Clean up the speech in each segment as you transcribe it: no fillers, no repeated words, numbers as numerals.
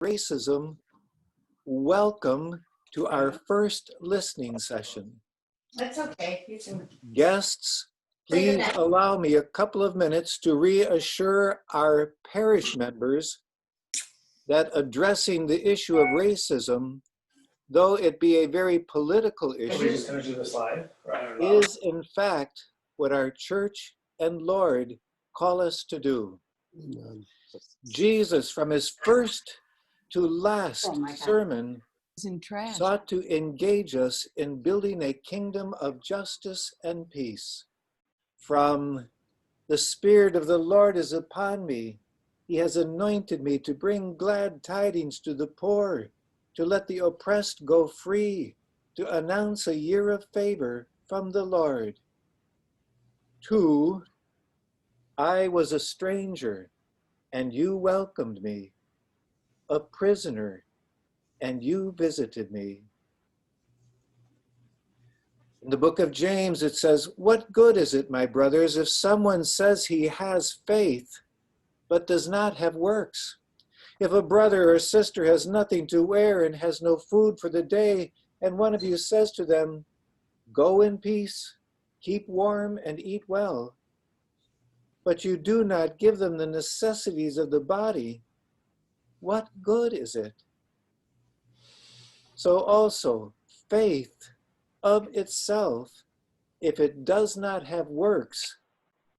racism, welcome to our first listening session. That's okay. You can... Guests, please allow me a couple of minutes to reassure our parish members that addressing the issue of racism, though it be a very political issue, is in fact what our church and Lord call us to do. Jesus, from his first to last sermon, sought to engage us in building a kingdom of justice and peace. From the Spirit of the Lord is upon me. He has anointed me to bring glad tidings to the poor, to let the oppressed go free, to announce a year of favor from the Lord. 2, I was a stranger, and you welcomed me, a prisoner, and you visited me. In the book of James, it says, "What good is it, my brothers, if someone says he has faith, but does not have works? If a brother or sister has nothing to wear and has no food for the day, and one of you says to them, 'Go in peace, keep warm and eat well,' but you do not give them the necessities of the body, what good is it?" So also, faith of itself, if it does not have works,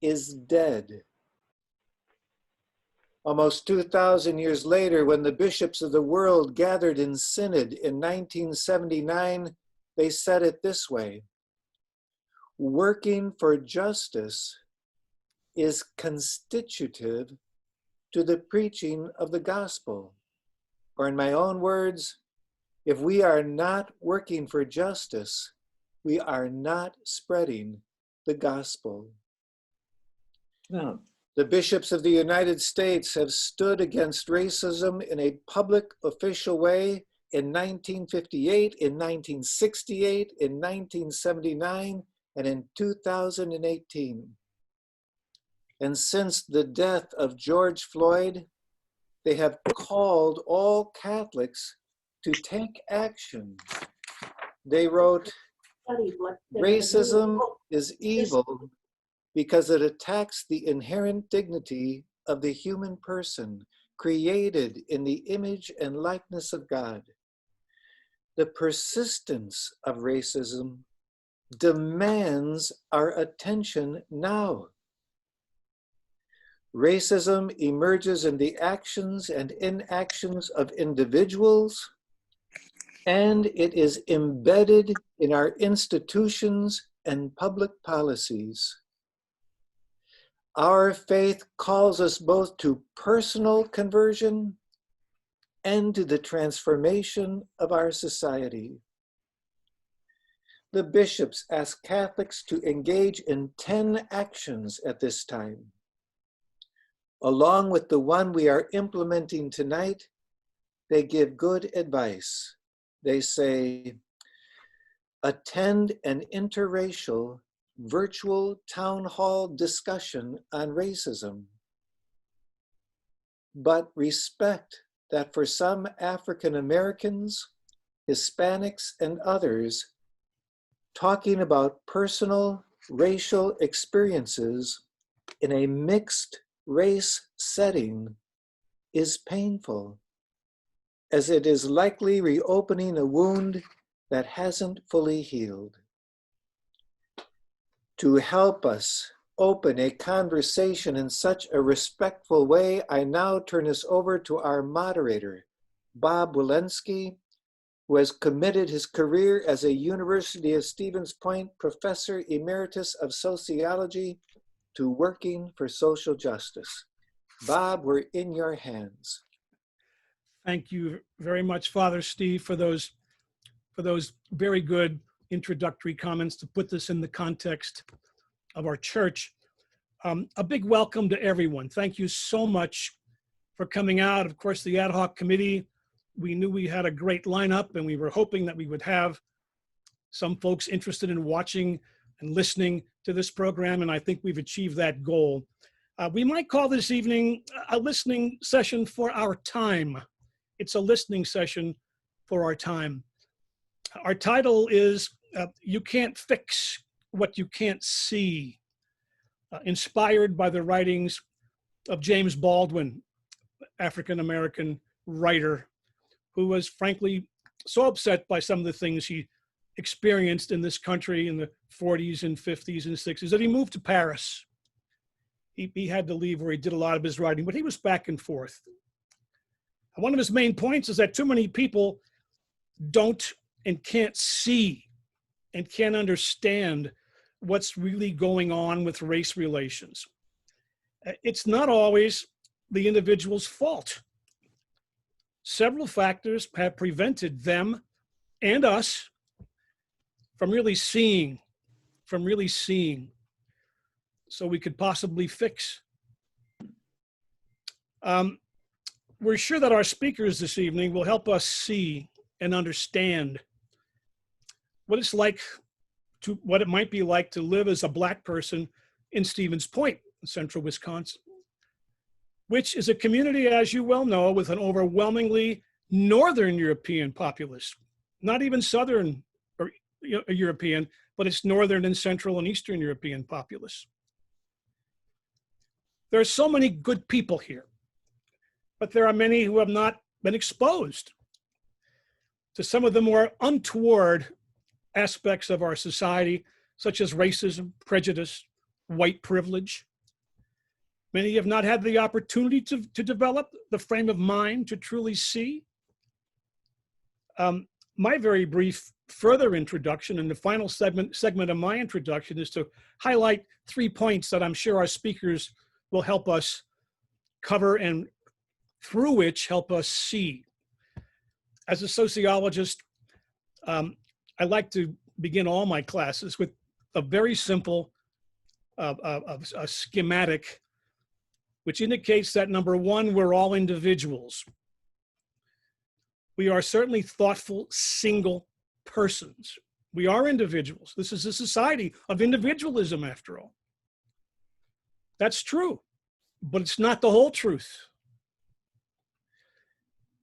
is dead. Almost 2,000 years later, when the bishops of the world gathered in synod in 1979, they said it this way: working for justice is constitutive to the preaching of the gospel. Or in my own words, if we are not working for justice, we are not spreading the gospel. No. The bishops of the United States have stood against racism in a public, official way in 1958, in 1968, in 1979, and in 2018. And since the death of George Floyd, they have called all Catholics to take action. They wrote, "Racism is evil because it attacks the inherent dignity of the human person, created in the image and likeness of God. The persistence of racism demands our attention now. Racism emerges in the actions and inactions of individuals, and it is embedded in our institutions and public policies. Our faith calls us both to personal conversion and to the transformation of our society." The bishops ask Catholics to engage in 10 actions at this time. Along with the one we are implementing tonight, they give good advice. They say, attend an interracial virtual town hall discussion on racism, but respect that for some African Americans, Hispanics, and others, talking about personal racial experiences in a mixed race setting is painful, as it is likely reopening a wound that hasn't fully healed. To help us open a conversation in such a respectful way, I now turn this over to our moderator, Bob Walensky, who has committed his career as a University of Stevens Point Professor Emeritus of Sociology to working for social justice. Bob, we're in your hands. Thank you very much, Father Steve, for those very good introductory comments to put this in the context of our church. A big welcome to everyone. Thank you so much for coming out. Of course, the ad hoc committee, we knew we had a great lineup, and we were hoping that we would have some folks interested in watching and listening to this program, and I think we've achieved that goal. We might call this evening a listening session for our time it's a listening session for our time. Our title is You Can't Fix What You Can't See, inspired by the writings of James Baldwin, African-American writer, who was frankly so upset by some of the things he experienced in this country in the 40s and 50s and 60s that he moved to Paris. He had to leave where he did a lot of his writing, but he was back and forth. One of his main points is that too many people don't and can't see and can't understand what's really going on with race relations. It's not always the individual's fault. Several factors have prevented them and us from really seeing, so we could possibly fix. We're sure that our speakers this evening will help us see and understand what it might be like to live as a Black person in Stevens Point, central Wisconsin, which is a community, as you well know, with an overwhelmingly Northern European populace, not even Southern or European, but it's Northern and Central and Eastern European populace. There are so many good people here, but there are many who have not been exposed to some of the more untoward aspects of our society, such as racism, prejudice, white privilege. Many have not had the opportunity to develop the frame of mind to truly see. My very brief further introduction and the final segment of my introduction is to highlight 3 points that I'm sure our speakers will help us cover and through which help us see. As a sociologist, I like to begin all my classes with a very simple a schematic, which indicates that number one, we're all individuals. We are certainly thoughtful, single persons. We are individuals. This is a society of individualism, after all. That's true, but it's not the whole truth.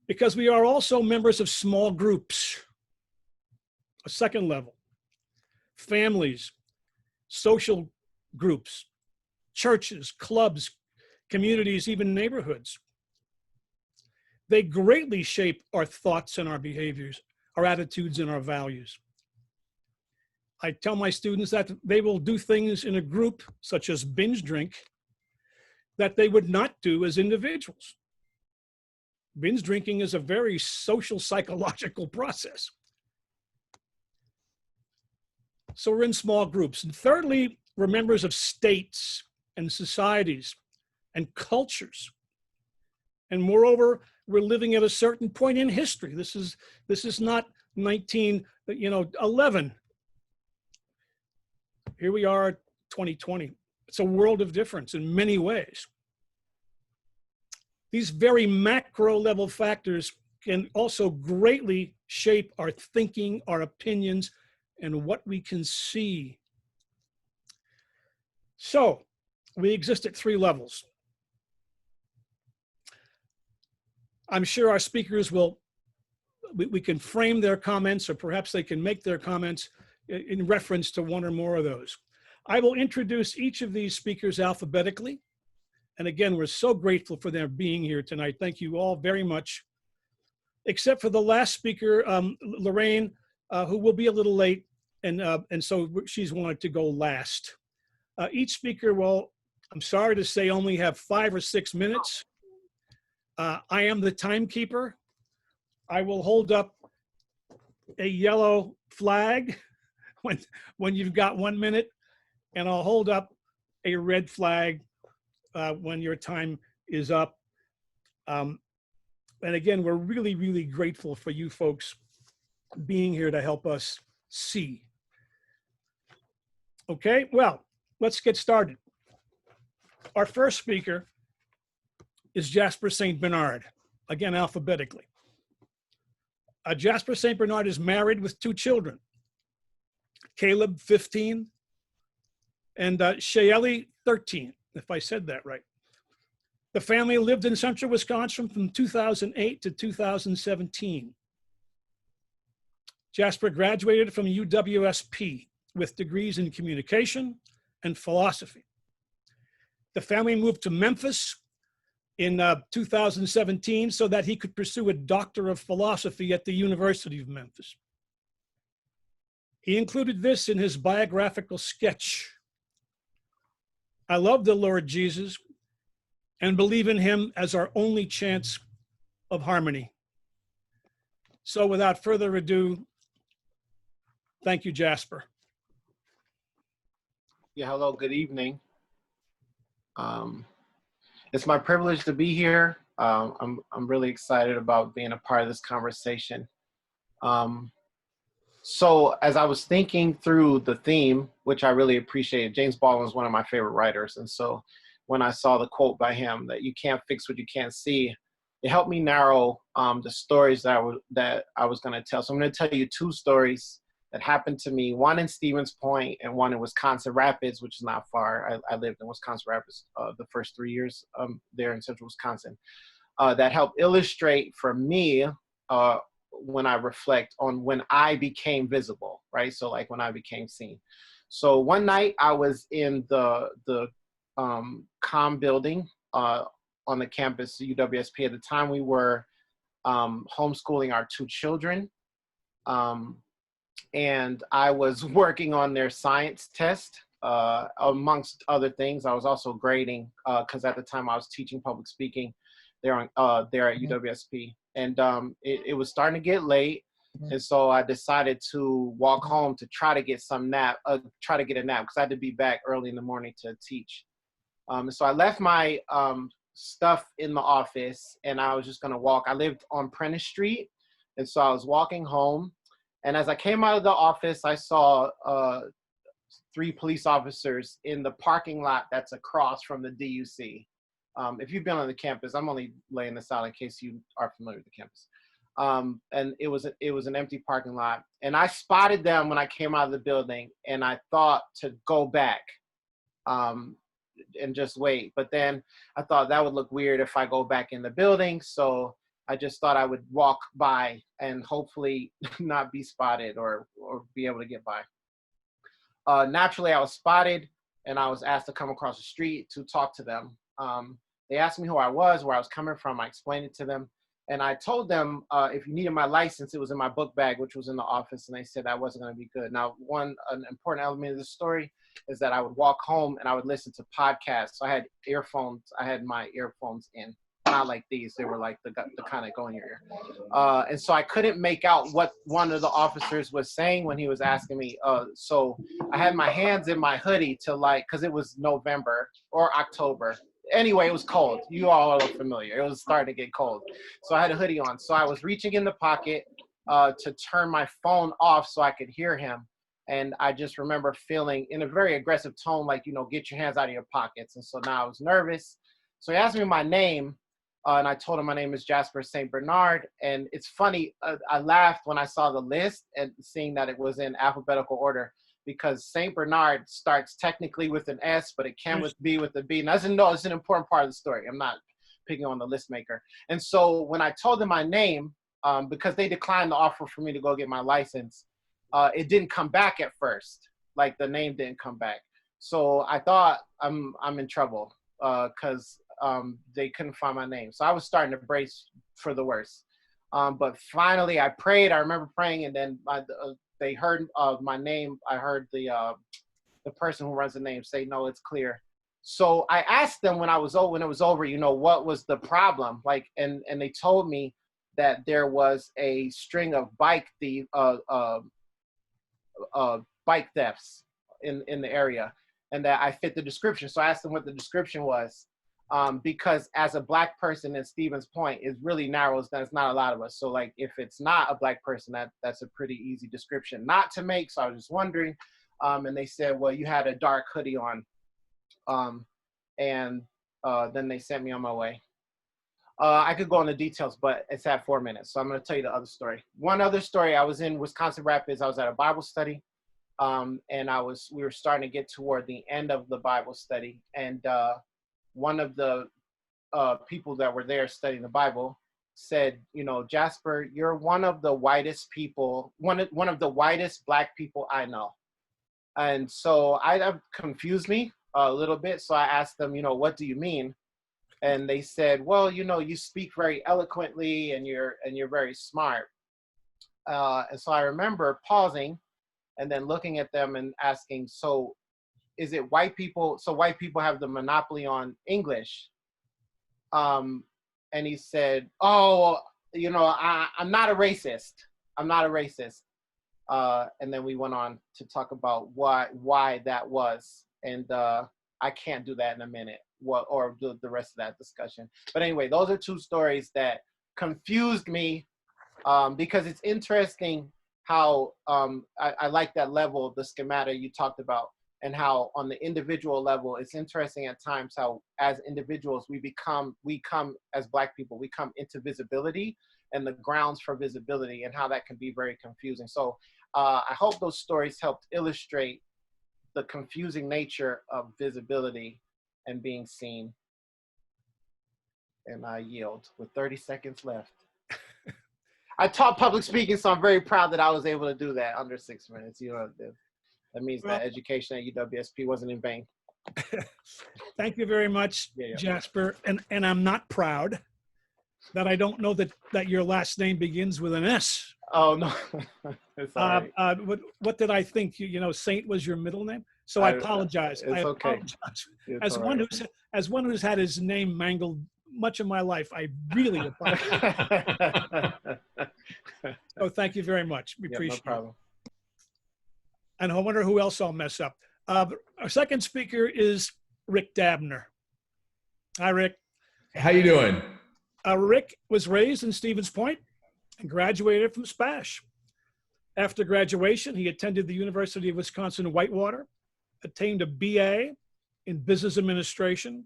Because we are also members of small groups, a second level, families, social groups, churches, clubs, communities, even neighborhoods. They greatly shape our thoughts and our behaviors, our attitudes and our values. I tell my students that they will do things in a group, such as binge drink, that they would not do as individuals. Binge drinking is a very social, psychological process. So we're in small groups. And thirdly, we're members of states and societies and cultures. And moreover, we're living at a certain point in history. This is not 1911. Here we are, 2020. It's a world of difference in many ways. These very macro level factors can also greatly shape our thinking, our opinions, and what we can see. So we exist at 3 levels. I'm sure our speakers we can frame their comments, or perhaps they can make their comments in reference to one or more of those. I will introduce each of these speakers alphabetically. And again, we're so grateful for their being here tonight. Thank you all very much. Except for the last speaker, Lorraine, who will be a little late, and so she's wanted to go last. Each speaker will, I'm sorry to say, only have 5 or 6 minutes. I am the timekeeper. I will hold up a yellow flag when you've got 1 minute, and I'll hold up a red flag when your time is up. And again, we're really, really grateful for you folks being here to help us see. Okay, well, let's get started. Our first speaker is Jasper St. Bernard, again, alphabetically. Jasper St. Bernard is married with 2 children, Caleb, 15, and Shayeli, 13, if I said that right. The family lived in central Wisconsin from 2008 to 2017. Jasper graduated from UWSP with degrees in communication and philosophy. The family moved to Memphis in 2017 so that he could pursue a doctor of philosophy at the University of Memphis. He included this in his biographical sketch. I love the Lord Jesus and believe in him as our only chance of harmony. So without further ado, thank you, Jasper. Yeah, hello, good evening. It's my privilege to be here. I'm really excited about being a part of this conversation. So as I was thinking through the theme, which I really appreciated, James Baldwin is one of my favorite writers. And so when I saw the quote by him that you can't fix what you can't see, it helped me narrow the stories that I was going to tell. So I'm going to tell you two stories that happened to me, one in Stevens Point and one in Wisconsin Rapids, which is not far. I lived in Wisconsin Rapids the first 3 years there in central Wisconsin. That helped illustrate for me when I reflect on when I became visible, right? So like when I became seen. So one night I was in the comm building on the campus, UWSP. At the time we were homeschooling our two children. And I was working on their science test, amongst other things. I was also grading, because at the time I was teaching public speaking there at UWSP. And it was starting to get late. And so I decided to walk home to try to get a nap, because I had to be back early in the morning to teach. So I left my stuff in the office and I was just gonna walk. I lived on Prentice Street. And so I was walking home. And as I came out of the office, I saw 3 police officers in the parking lot that's across from the DUC. If you've been on the campus, I'm only laying this out in case you are familiar with the campus. And it was an empty parking lot. And I spotted them when I came out of the building, and I thought to go back and just wait. But then I thought that would look weird if I go back in the building. So I just thought I would walk by and hopefully not be spotted or be able to get by. Naturally, I was spotted and I was asked to come across the street to talk to them. They asked me who I was, where I was coming from. I explained it to them. And I told them if you needed my license, it was in my book bag, which was in the office. And they said that wasn't going to be good. Now, an important element of the story is that I would walk home and I would listen to podcasts. So I had earphones. I had my earphones in. Not like these, they were like the kind that go in your ear. And so I couldn't make out what one of the officers was saying when he was asking me. So I had my hands in my hoodie because it was November or October. Anyway, it was cold. You all are familiar. It was starting to get cold. So I had a hoodie on. So I was reaching in the pocket to turn my phone off so I could hear him. And I just remember feeling in a very aggressive tone, like, get your hands out of your pockets. And so now I was nervous. So he asked me my name. And I told him my name is Jasper St. Bernard. And it's funny, I laughed when I saw the list and seeing that it was in alphabetical order, because St. Bernard starts technically with an S, but it can be with a B. And it's an important part of the story. I'm not picking on the list maker. And so when I told them my name, because they declined the offer for me to go get my license, it didn't come back at first. Like the name didn't come back. So I thought I'm in trouble because they couldn't find my name. So I was starting to brace for the worst. But finally I prayed. I remember praying, and then they heard my name. I heard the person who runs the name say, "No, it's clear." So I asked them when it was over, what was the problem? Like, and they told me that there was a string of bike thefts in the area, and that I fit the description. So I asked them what the description was. Because as a Black person in Stevens Point, it really narrows down. It's not a lot of us. So like, if it's not a Black person, that's a pretty easy description not to make. So I was just wondering. And they said, well, you had a dark hoodie on. And then they sent me on my way. I could go into details, but it's at 4 minutes. So I'm going to tell you the other story. One other story, I was in Wisconsin Rapids. I was at a Bible study. And we were starting to get toward the end of the Bible study. And one of the people that were there studying the Bible said, Jasper, you're one of the whitest people, one of the whitest Black people I know. And so that confused me a little bit. So I asked them, what do you mean? And they said, well, you speak very eloquently and you're very smart. And so I remember pausing and then looking at them and asking, so is it white people? So white people have the monopoly on English. And he said, oh, I'm not a racist. I'm not a racist. And then we went on to talk about why that was. And I can't do that in a minute, or do the rest of that discussion. But anyway, those are two stories that confused me, because it's interesting how I like that level, the schemata you talked about, and how on the individual level, it's interesting at times how as individuals we come as Black people, we come into visibility and the grounds for visibility, and how that can be very confusing. So I hope those stories helped illustrate the confusing nature of visibility and being seen. And I yield with 30 seconds left. I taught public speaking, so I'm very proud that I was able to do that under 6 minutes. That means that education at UWSP wasn't in vain. Thank you very much, Jasper. And I'm not proud that I don't know that your last name begins with an S. Oh, no. It's all right. What did I think? Saint was your middle name? So I apologize. It's okay. Apologize. It's As one who's had his name mangled much of my life, I really apologize. So thank you very much. We appreciate no problem. it. And I wonder who else I'll mess up. Our second speaker is Rick Dabner. Hi, Rick. How you doing? Rick was raised in Stevens Point and graduated from SPASH. After graduation, he attended the University of Wisconsin-Whitewater, attained a BA in Business Administration,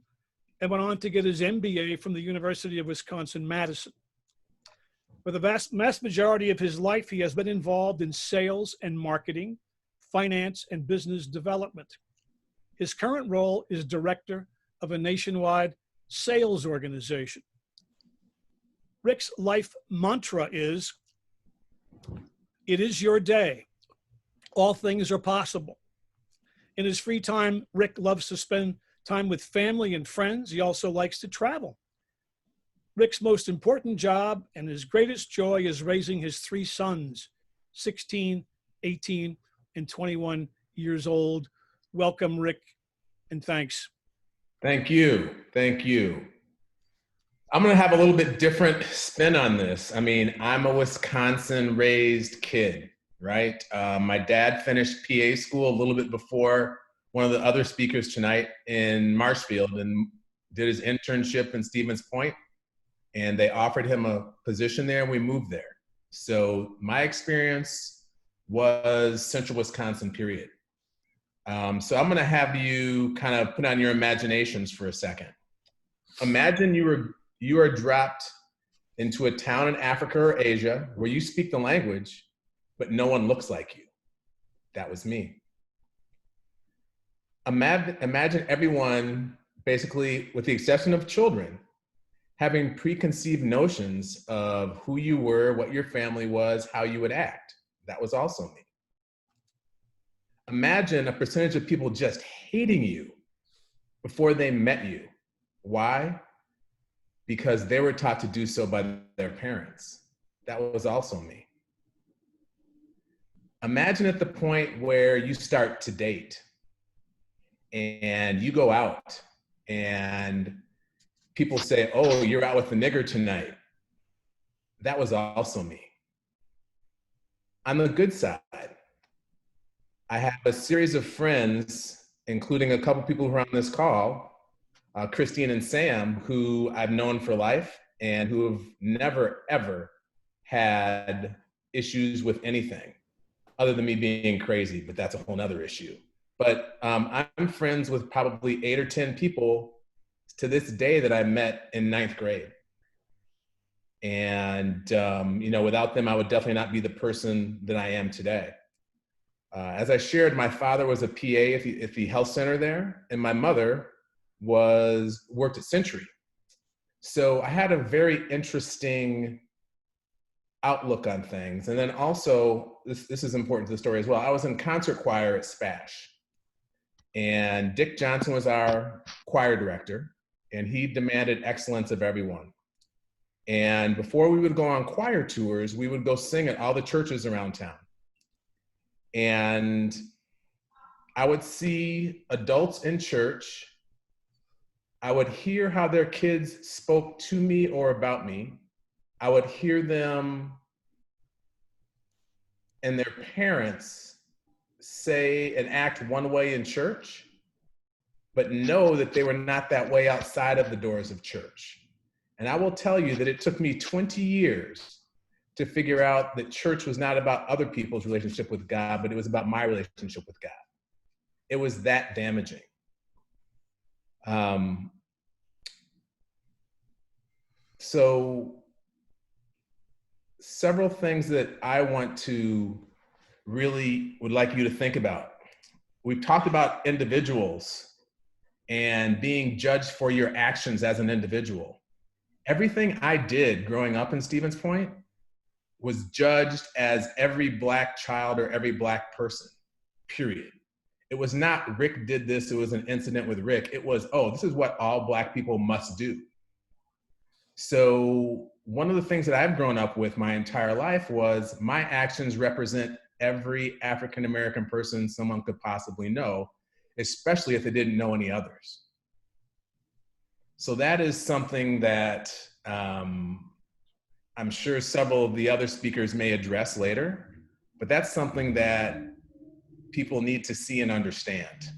and went on to get his MBA from the University of Wisconsin-Madison. For the vast majority of his life, he has been involved in sales and marketing, finance, and business development. His current role is director of a nationwide sales organization. Rick's life mantra is, "It is your day. All things are possible." In his free time, Rick loves to spend time with family and friends. He also likes to travel. Rick's most important job and his greatest joy is raising his three sons, 16, 18, and 21 years old. Welcome, Rick, and thanks. Thank you. Thank you. I'm going to have a little bit different spin on this. I mean, I'm a Wisconsin-raised kid, right? My dad finished PA school a little bit before one of the other speakers tonight in Marshfield and did his internship in Stevens Point. And they offered him a position there and we moved there. So my experience was Central Wisconsin, period. So I'm gonna have you kind of put on your imaginations for a second. Imagine you are dropped into a town in Africa or Asia where you speak the language, but no one looks like you. That was me. Imagine everyone, basically, with the exception of children, having preconceived notions of who you were, what your family was, how you would act. That was also me. Imagine a percentage of people just hating you before they met you. Why? Because they were taught to do so by their parents. That was also me. Imagine at the point where you start to date and you go out and people say, "Oh, you're out with the nigger tonight." That was also me. On the good side, I have a series of friends, including a couple people who are on this call, Christine and Sam, who I've known for life and who have never, ever had issues with anything other than me being crazy, but that's a whole nother issue. But I'm friends with probably 8 or 10 people to this day that I met in 9th grade. And, without them, I would definitely not be the person that I am today. As I shared, my father was a PA at the health center there, and my mother worked at Century. So I had a very interesting outlook on things. And then also, this is important to the story as well, I was in concert choir at Spash. And Dick Johnson was our choir director, and he demanded excellence of everyone. And before we would go on choir tours, we would go sing at all the churches around town. And I would see adults in church. I would hear how their kids spoke to me or about me. I would hear them and their parents say and act one way in church, but know that they were not that way outside of the doors of church. And I will tell you that it took me 20 years to figure out that church was not about other people's relationship with God, but it was about my relationship with God. It was that damaging. So several things that I want to really would like you to think about. We've talked about individuals and being judged for your actions as an individual. Everything I did growing up in Stevens Point was judged as every Black child or every Black person, period. It was not Rick did this, it was an incident with Rick. It was, oh, this is what all Black people must do. So one of the things that I've grown up with my entire life was my actions represent every African-American person someone could possibly know, especially if they didn't know any others. So that is something that I'm sure several of the other speakers may address later, but that's something that people need to see and understand.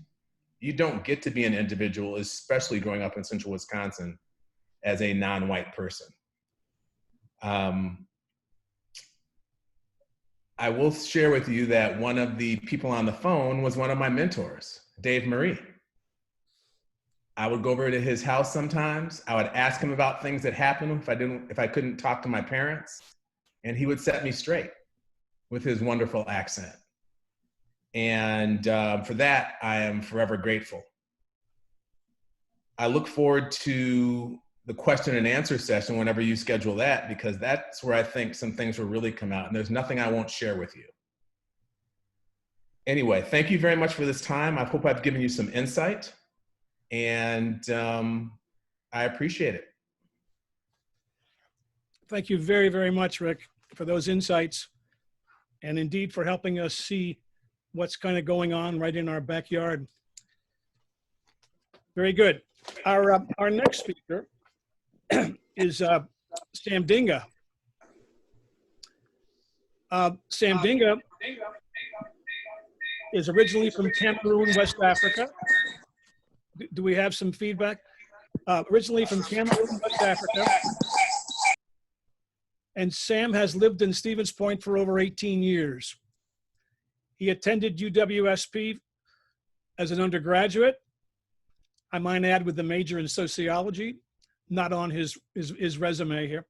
You don't get to be an individual, especially growing up in Central Wisconsin, as a non-white person. I will share with you that one of the people on the phone was one of my mentors, Dave Marie. I would go over to his house sometimes. I would ask him about things that happened if I couldn't talk to my parents, and he would set me straight with his wonderful accent. And for that, I am forever grateful. I look forward to the question and answer session whenever you schedule that, because that's where I think some things will really come out, and there's nothing I won't share with you. Anyway, thank you very much for this time. I hope I've given you some insight, and I appreciate it. Thank you very, very much, Rick, for those insights, and indeed for helping us see what's kind of going on right in our backyard. Very good. Our next speaker is Sam Dinga. Sam Dinga is originally from Cameroon, West Africa. Do we have some feedback? Originally from Cameroon, West Africa. And Sam has lived in Stevens Point for over 18 years. He attended UWSP as an undergraduate. I might add with a major in sociology, not on his resume here.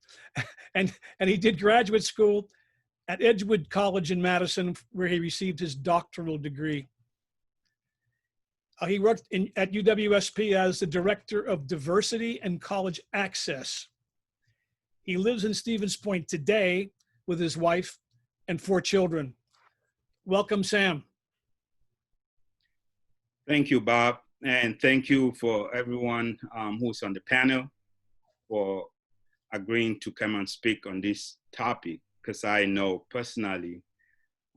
And he did graduate school at Edgewood College in Madison, where he received his doctoral degree. He worked at UWSP as the Director of Diversity and College Access. He lives in Stevens Point today with his wife and 4 children. Welcome, Sam. Thank you, Bob. And thank you for everyone who's on the panel for agreeing to come and speak on this topic, because I know personally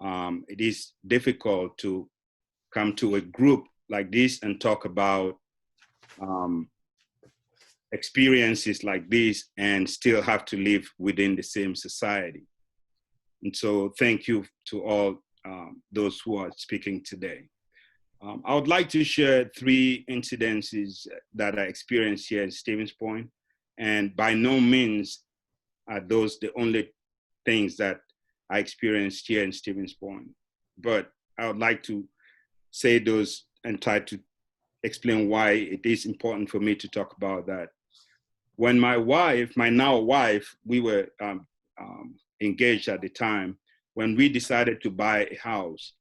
it is difficult to come to a group like this and talk about experiences like this and still have to live within the same society. And so thank you to all those who are speaking today. I would like to share 3 incidences that I experienced here in Stevens Point, and by no means are those the only things that I experienced here in Stevens Point. But I would like to say those and try to explain why it is important for me to talk about that. When my now wife, we were engaged at the time, when we decided to buy a house,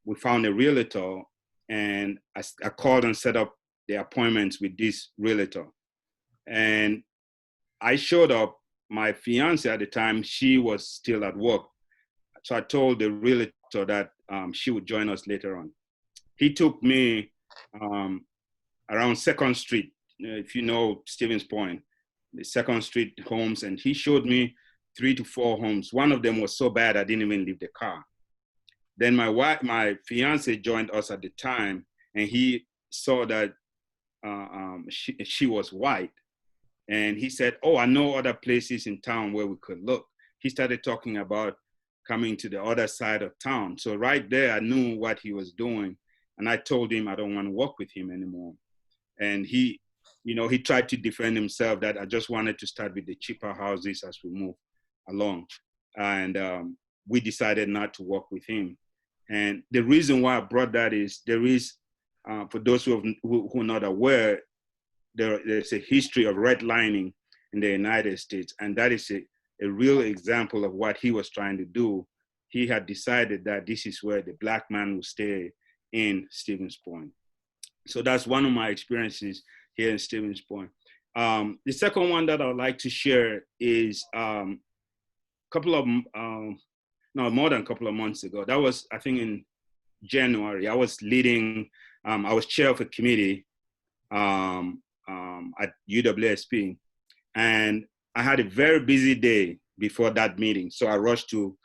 we found a realtor, and I called and set up the appointments with this realtor. And I showed up. My fiance at the time, she was still at work. So I told the realtor that she would join us later on. He took me around 2nd Street, if you know Stevens Point, the 2nd Street homes, and he showed me 3 to 4 homes. One of them was so bad I didn't even leave the car. Then my fiance joined us at the time, and he saw that she was white. And he said, oh, I know other places in town where we could look. He started talking about coming to the other side of town. So right there, I knew what he was doing. And I told him I don't want to work with him anymore. And he tried to defend himself that I just wanted to start with the cheaper houses as we move along. And we decided not to work with him. And the reason why I brought that is there is, for those who are not aware, there's a history of redlining in the United States. And that is a real example of what he was trying to do. He had decided that this is where the Black man will stay in Stevens Point. So that's one of my experiences here in Stevens Point. The second one that I'd like to share is more than a couple of months ago. That was, I think, in January. I was chair of a committee at UWSP, and I had a very busy day before that meeting. So I rushed to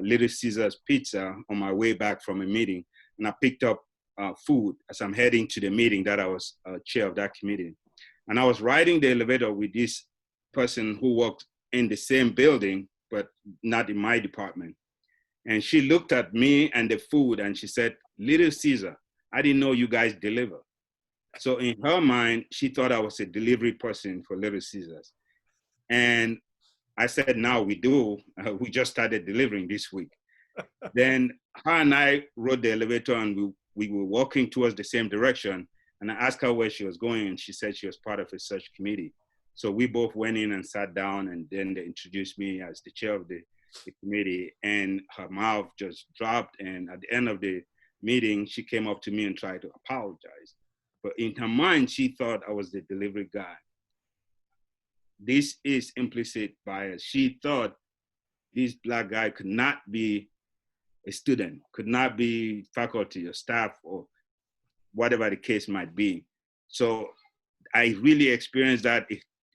Little Caesars Pizza on my way back from a meeting, and I picked up food as I'm heading to the meeting that I was chair of that committee. And I was riding the elevator with this person who worked in the same building, but not in my department. And she looked at me and the food and she said, Little Caesar, I didn't know you guys deliver. So in her mind, she thought I was a delivery person for Little Caesars. And I said, now we do. We just started delivering this week. Then her and I rode the elevator and we were walking towards the same direction. And I asked her where she was going, and she said she was part of a search committee. So we both went in and sat down, and then they introduced me as the chair of the committee, and her mouth just dropped. And at the end of the meeting, she came up to me and tried to apologize. But in her mind, she thought I was the delivery guy. This is implicit bias. She thought this Black guy could not be a student, could not be faculty or staff or whatever the case might be. So I really experienced that.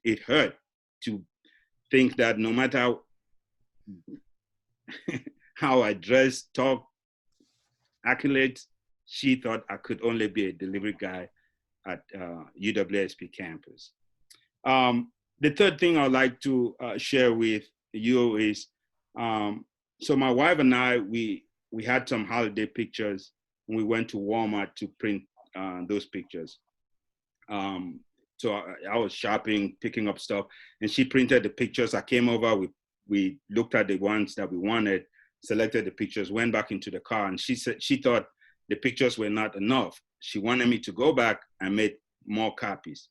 It hurt to think that no matter how I dress, talk, accolades, she thought I could only be a delivery guy at UWSP campus. The third thing I'd like to share with you is, so my wife and I, we had some holiday pictures, and we went to Walmart to print those pictures. So I was shopping, picking up stuff, and she printed the pictures. I came over, we looked at the ones that we wanted, selected the pictures, went back into the car, and she said she thought the pictures were not enough. She wanted me to go back and make more copies.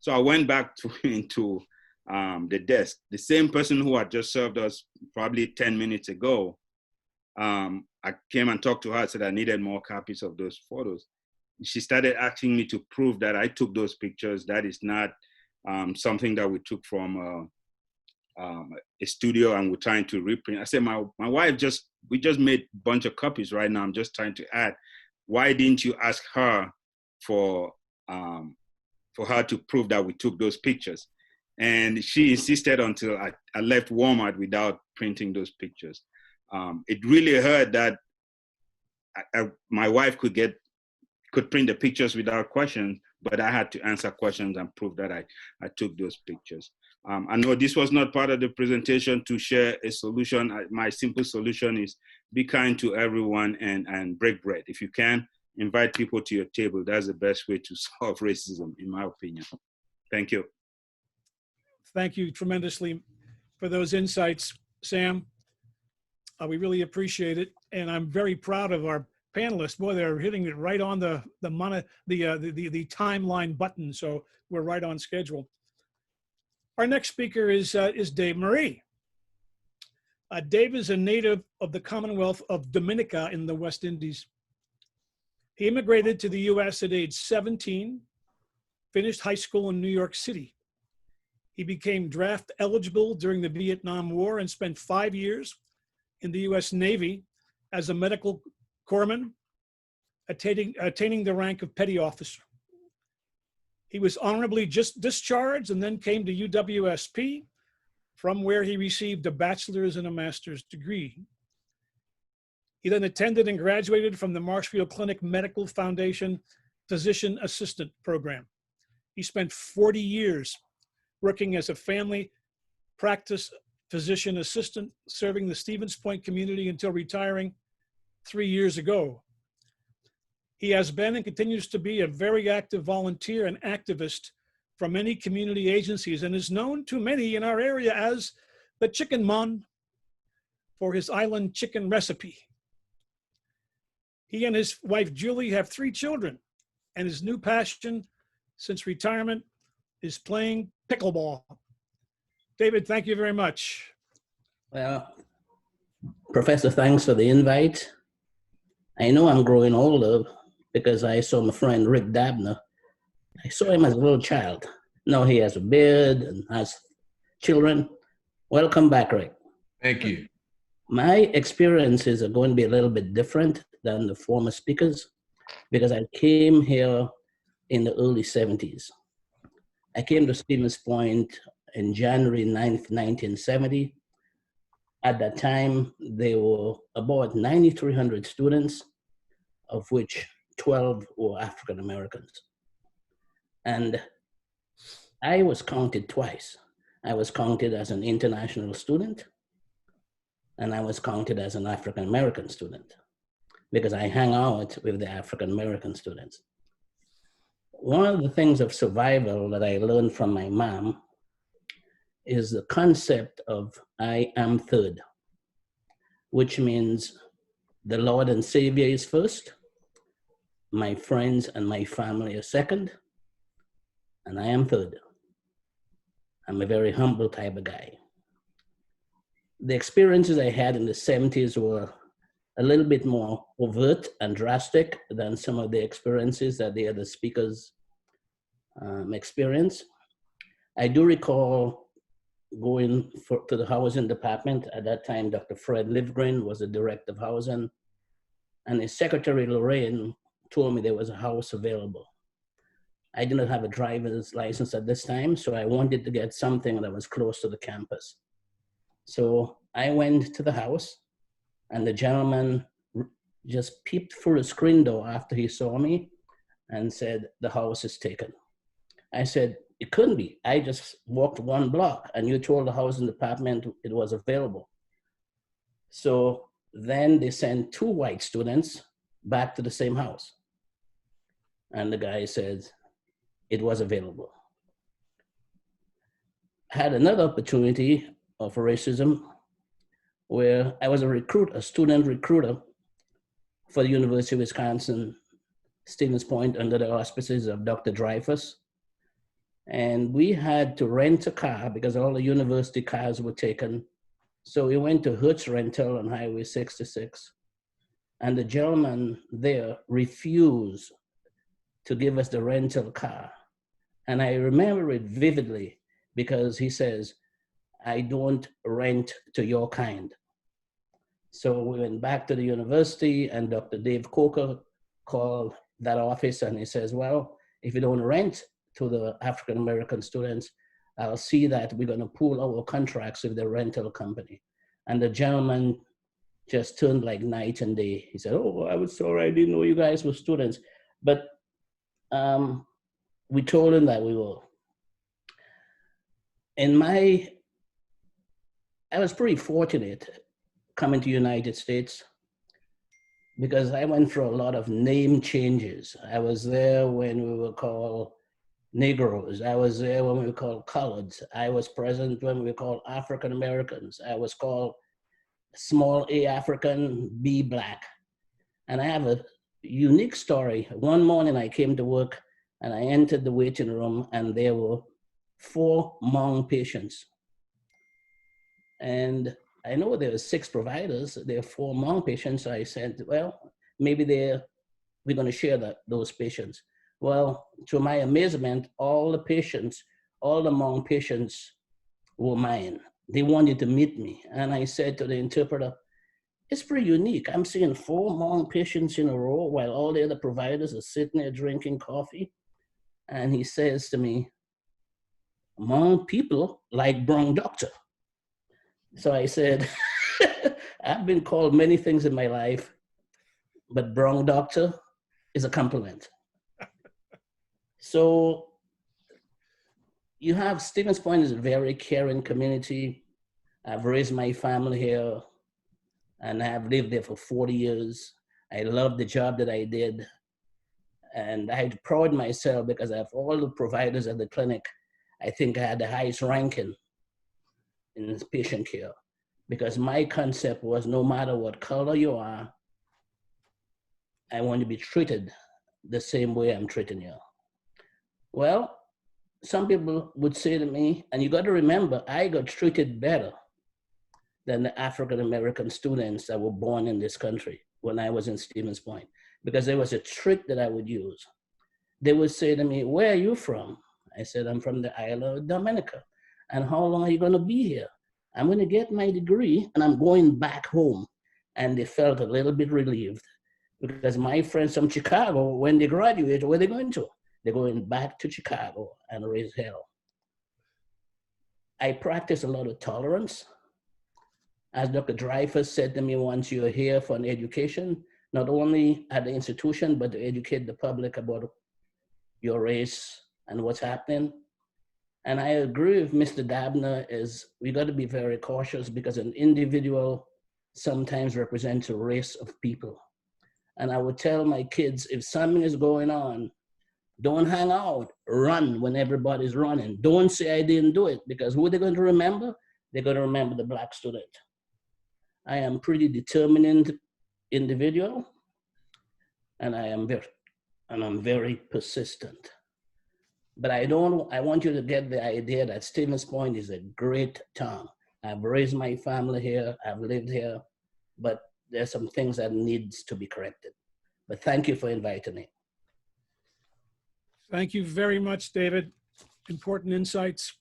So I went back into the desk. The same person who had just served us probably 10 minutes ago, I came and talked to her, said I needed more copies of those photos. She started asking me to prove that I took those pictures. That is not something that we took from a studio and we're trying to reprint. I said, my wife we just made a bunch of copies right now. I'm just trying to add. Why didn't you ask her for her to prove that we took those pictures? And she insisted until I left Walmart without printing those pictures. It really hurt that my wife could print the pictures without questions, but I had to answer questions and prove that I took those pictures. I know this was not part of the presentation to share a solution. My simple solution is be kind to everyone and break bread. If you can, invite people to your table. That's the best way to solve racism, in my opinion. Thank you. Thank you tremendously for those insights, Sam. We really appreciate it, and I'm very proud of our panelists. Boy, they're hitting it right on the timeline button, so we're right on schedule. Our next speaker is Dave Marie. Dave is a native of the Commonwealth of Dominica in the West Indies. He immigrated to the U.S. at age 17, finished high school in New York City. He became draft eligible during the Vietnam War and spent 5 years in the US Navy as a medical corpsman, attaining the rank of petty officer. He was honorably just discharged and then came to UWSP, from where he received a bachelor's and a master's degree. He then attended and graduated from the Marshfield Clinic Medical Foundation Physician Assistant Program. He spent 40 years working as a family practice physician assistant, serving the Stevens Point community until retiring 3 years ago. He has been and continues to be a very active volunteer and activist from many community agencies and is known to many in our area as the Chicken Mon for his island chicken recipe. He and his wife Julie have 3 children, and his new passion since retirement is playing pickleball. David, thank you very much. Well, Professor, thanks for the invite. I know I'm growing older because I saw my friend Rick Dabner. I saw him as a little child. Now he has a beard and has children. Welcome back, Rick. Thank you. My experiences are going to be a little bit different than the former speakers because I came here in the early 70s. I came to Stevens Point in January 9th, 1970. At that time, there were about 9,300 students, of which 12 were African Americans. And I was counted twice. I was counted as an international student, and I was counted as an African American student because I hang out with the African American students. One of the things of survival that I learned from my mom is the concept of I am third, which means the Lord and Savior is first, my friends and my family are second, and I am third. I'm a very humble type of guy. The experiences I had in the 70s were a little bit more overt and drastic than some of the experiences that the other speakers experienced. I do recall going to the housing department. At that time, Dr. Fred Livgren was the director of housing, and his secretary, Lorraine, told me there was a house available. I did not have a driver's license at this time, so I wanted to get something that was close to the campus. So I went to the house, and the gentleman just peeped through the screen door after he saw me and said, "The house is taken." I said, "It couldn't be. I just walked 1 block and you told the housing department it was available." So then they sent 2 white students back to the same house. And the guy said it was available. I had another opportunity of racism where I was a student recruiter for the University of Wisconsin, Stevens Point, under the auspices of Dr. Dreyfus. And we had to rent a car because all the university cars were taken. So we went to Hertz Rental on Highway 66. And the gentleman there refused to give us the rental car. And I remember it vividly because he says, "I don't rent to your kind." So we went back to the university and Dr. Dave Coker called that office and he says, "Well, if you don't rent to the African-American students, I'll see that we're gonna pool our contracts with the rental company." And the gentleman just turned like night and day. He said, "Oh, I was sorry, I didn't know you guys were students." But we told him that we were. I was pretty fortunate coming to the United States because I went through a lot of name changes. I was there when we were called Negroes. I was there when we were called coloreds. I was present when we were called African Americans. I was called small A African, B Black. And I have a unique story. One morning I came to work and I entered the waiting room and there were 4 Hmong patients. And I know there were 6 providers, there are 4 Hmong patients. So I said, well, maybe we're gonna share those patients. Well, to my amazement, all the patients all the Hmong patients were mine. They wanted to meet me. And I said to the interpreter, it's pretty unique. I'm seeing 4 Hmong patients in a row while all the other providers are sitting there drinking coffee. And he says to me, Hmong people like brown doctor. So I said, I've been called many things in my life, but brown doctor is a compliment. So you have Stevens Point is a very caring community. I've raised my family here and I've lived there for 40 years. I love the job that I did. And I pride myself because of all the providers at the clinic, I think I had the highest ranking in patient care because my concept was no matter what color you are, I want to be treated the same way I'm treating you. Well, some people would say to me, and you got to remember, I got treated better than the African-American students that were born in this country when I was in Stevens Point, because there was a trick that I would use. They would say to me, where are you from? I said, I'm from the island of Dominica. And how long are you going to be here? I'm going to get my degree and I'm going back home. And they felt a little bit relieved because my friends from Chicago, when they graduate, where are they going to? They're going back to Chicago and raise hell. I practice a lot of tolerance. As Dr. Dreyfus said to me once, you're here for an education, not only at the institution, but to educate the public about your race and what's happening. And I agree with Mr. Dabner is we got to be very cautious because an individual sometimes represents a race of people. And I would tell my kids, if something is going on, don't hang out, run when everybody's running. Don't say I didn't do it because who are they going to remember? They're going to remember the Black student. I am pretty determined individual and I'm very persistent. But I want you to get the idea that Stevens Point is a great town. I've raised my family here, I've lived here, but there's some things that needs to be corrected. But thank you for inviting me. Thank you very much, David. Important insights.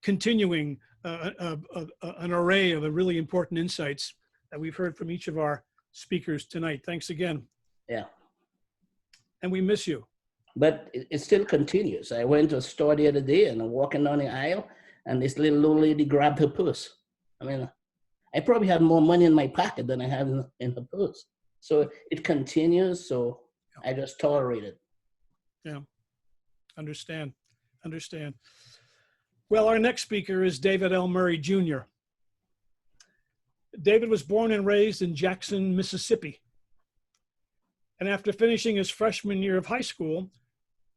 Continuing an array of really important insights that we've heard from each of our speakers tonight. Thanks again. Yeah. And we miss you. But it still continues. I went to a store the other day and I'm walking down the aisle and this little old lady grabbed her purse. I mean, I probably had more money in my pocket than I had in her purse. So it continues, so I just tolerate it. Yeah, understand. Well, our next speaker is David L. Murray, Jr. David was born and raised in Jackson, Mississippi. And after finishing his freshman year of high school,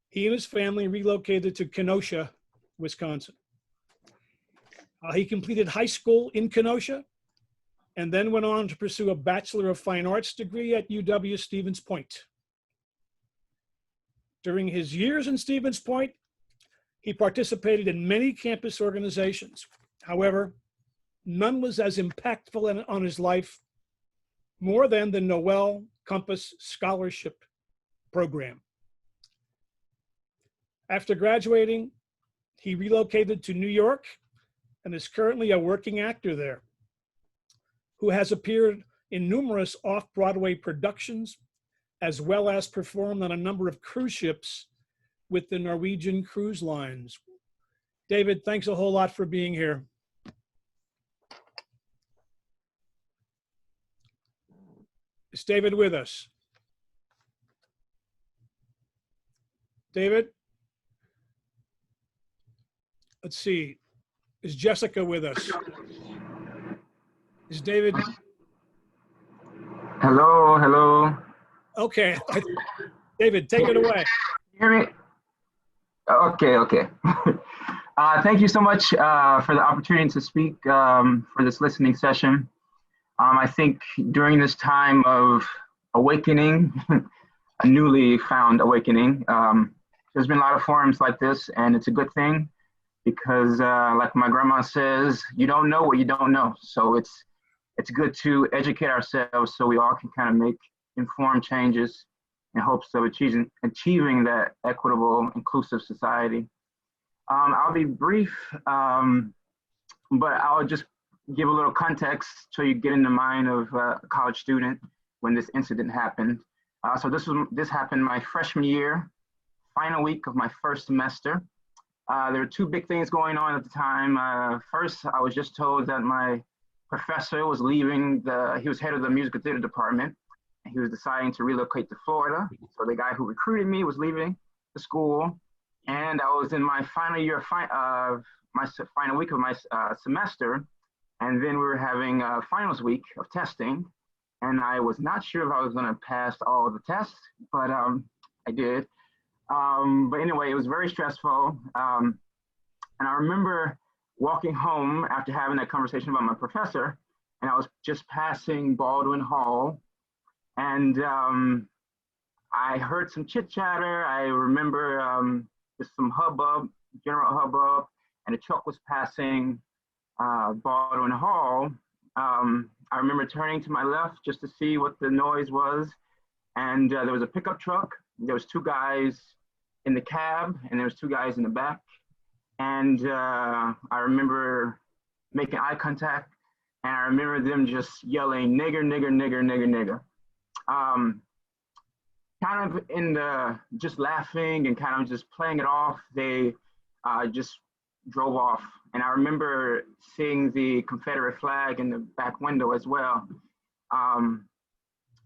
he and his family relocated to Kenosha, Wisconsin. He completed high school in Kenosha and then went on to pursue a Bachelor of Fine Arts degree at UW Stevens Point. During his years in Stevens Point, he participated in many campus organizations. However, none was as impactful on his life more than the Noel Compass Scholarship Program. After graduating, he relocated to New York and is currently a working actor there, who has appeared in numerous off-Broadway productions, as well as performed on a number of cruise ships with the Norwegian Cruise Lines. David, thanks a whole lot for being here. Is David with us? David? Let's see. Is Jessica with us? Is David? Hello. Okay. David, take it away. Hear me? Okay. Thank you so much for the opportunity to speak for this listening session. I think during this time of awakening, a newly found awakening, there's been a lot of forums like this, and it's a good thing because like my grandma says, you don't know what you don't know. So it's good to educate ourselves so we all can kind of make informed changes in hopes of achieving that equitable, inclusive society. I'll be brief, but I'll just give a little context so you get in the mind of a college student when this incident happened. So this happened my freshman year, final week of my first semester. There were two big things going on at the time. First, I was just told that my professor was leaving. He was head of the musical theater department, and he was deciding to relocate to Florida. So the guy who recruited me was leaving the school, and I was in my final year, my final week of my semester, and then we were having a finals week of testing, and I was not sure if I was going to pass all of the tests, but I did. But anyway, it was very stressful. And I remember walking home after having that conversation about my professor, and I was just passing Baldwin Hall, and I heard some chit chatter. I remember just some hubbub, general hubbub, and a truck was passing Baldwin Hall. I remember turning to my left just to see what the noise was, and there was a pickup truck. There was two guys in the cab, and there was two guys in the back. And I remember making eye contact, and I remember them just yelling, "Nigger, nigger, nigger, nigger, nigger." Kind of just laughing and kind of just playing it off, they just drove off. And I remember seeing the Confederate flag in the back window as well. And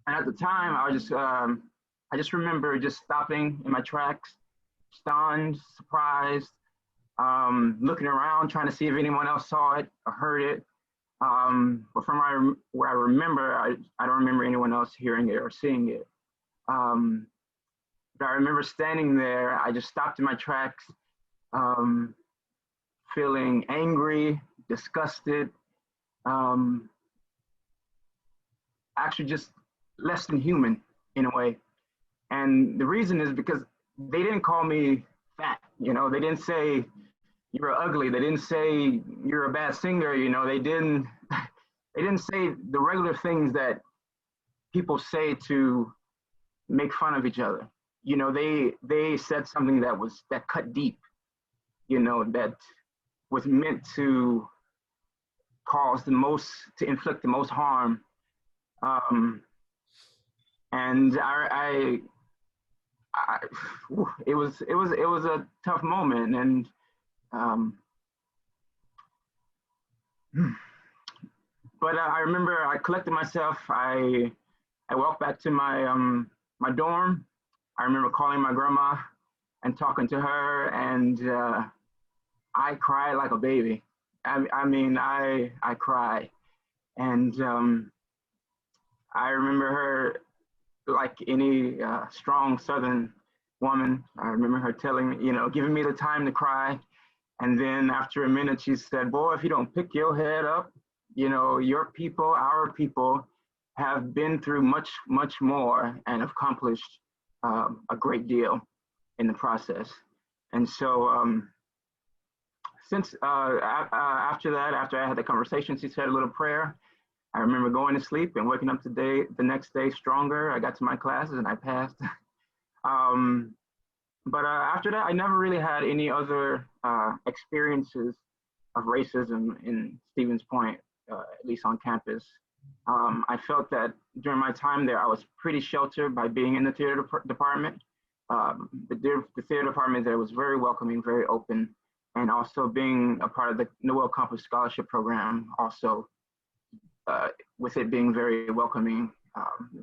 at the time, I just remember just stopping in my tracks, stunned, surprised, looking around, trying to see if anyone else saw it or heard it. But from what I remember, I don't remember anyone else hearing it or seeing it. But I remember standing there, I just stopped in my tracks, feeling angry, disgusted, actually just less than human in a way. And the reason is because they didn't call me fat, you know, they didn't say you're ugly, they didn't say you're a bad singer, you know, they didn't say the regular things that people say to make fun of each other. You know, they said something that cut deep, you know, that was meant to inflict the most harm. And it was a tough moment. And but I remember I collected myself. I walked back to my my dorm. I remember calling my grandma and talking to her, and I cried like a baby. I mean, I cried, and I remember her, like any strong Southern woman, I remember her telling me, you know, giving me the time to cry. And then after a minute, she said, "Boy, if you don't pick your head up, you know, your people, our people have been through much, much more and accomplished a great deal in the process." And so since after that, after I had the conversation, she said a little prayer. I remember going to sleep and waking up the next day stronger. I got to my classes and I passed. But after that, I never really had any other experiences of racism in Stevens Point, at least on campus. I felt that during my time there, I was pretty sheltered by being in the theater department. The theater department there was very welcoming, very open, and also being a part of the Noel Campus Scholarship Program, also with it being very welcoming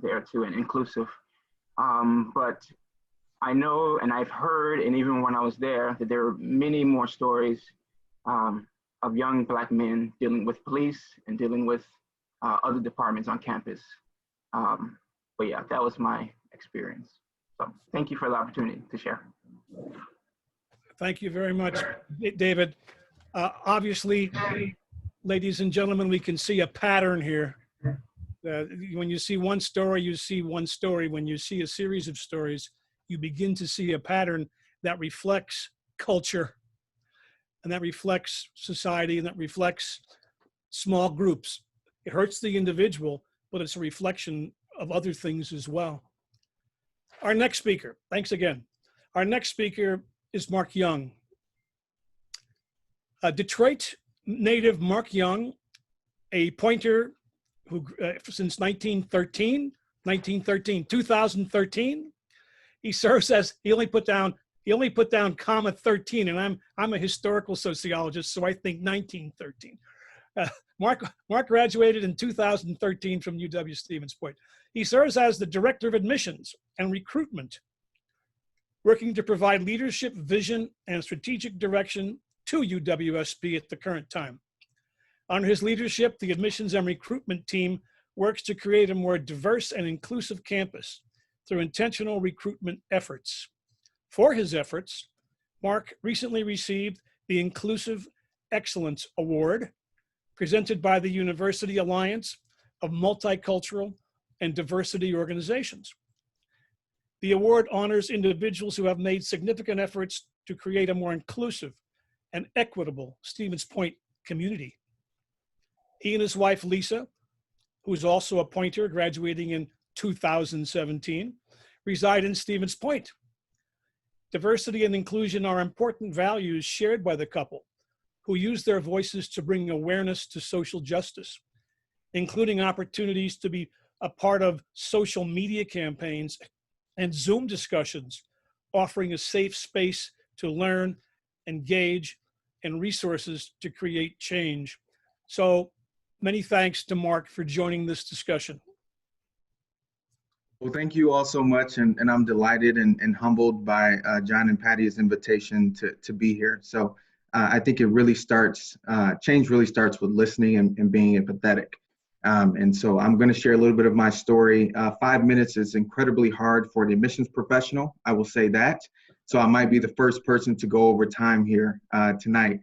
there too and inclusive. But I know, and I've heard, and even when I was there, that there are many more stories of young Black men dealing with police and dealing with other departments on campus. But yeah, that was my experience. So thank you for the opportunity to share. Thank you very much, David. Obviously, ladies and gentlemen, we can see a pattern here. When you see one story, you see one story. When you see a series of stories, you begin to see a pattern that reflects culture, and that reflects society, and that reflects small groups. It hurts the individual, but it's a reflection of other things as well. Our next speaker, thanks again. Our next speaker is Mark Young. Detroit native Mark Young, a pointer who since 2013, he serves as, he only put down comma 13, and I'm a historical sociologist, so I think 1913. Mark graduated in 2013 from UW-Stevens Point. He serves as the Director of Admissions and Recruitment, working to provide leadership, vision, and strategic direction to UWSP at the current time. Under his leadership, the admissions and recruitment team works to create a more diverse and inclusive campus through intentional recruitment efforts. For his efforts, Mark recently received the Inclusive Excellence Award, presented by the University Alliance of Multicultural and Diversity Organizations. The award honors individuals who have made significant efforts to create a more inclusive and equitable Stevens Point community. He and his wife, Lisa, who is also a pointer, graduating in 2017, reside in Stevens Point. Diversity and inclusion are important values shared by the couple, who use their voices to bring awareness to social justice, including opportunities to be a part of social media campaigns and Zoom discussions, offering a safe space to learn, engage, and resources to create change. So many thanks to Mark for joining this discussion. Well, thank you all so much, and I'm delighted and humbled by John and Patty's invitation to be here. So I think it really starts, change really starts with listening and being empathetic. And so I'm going to share a little bit of my story. 5 minutes is incredibly hard for the admissions professional, I will say that. So I might be the first person to go over time here tonight.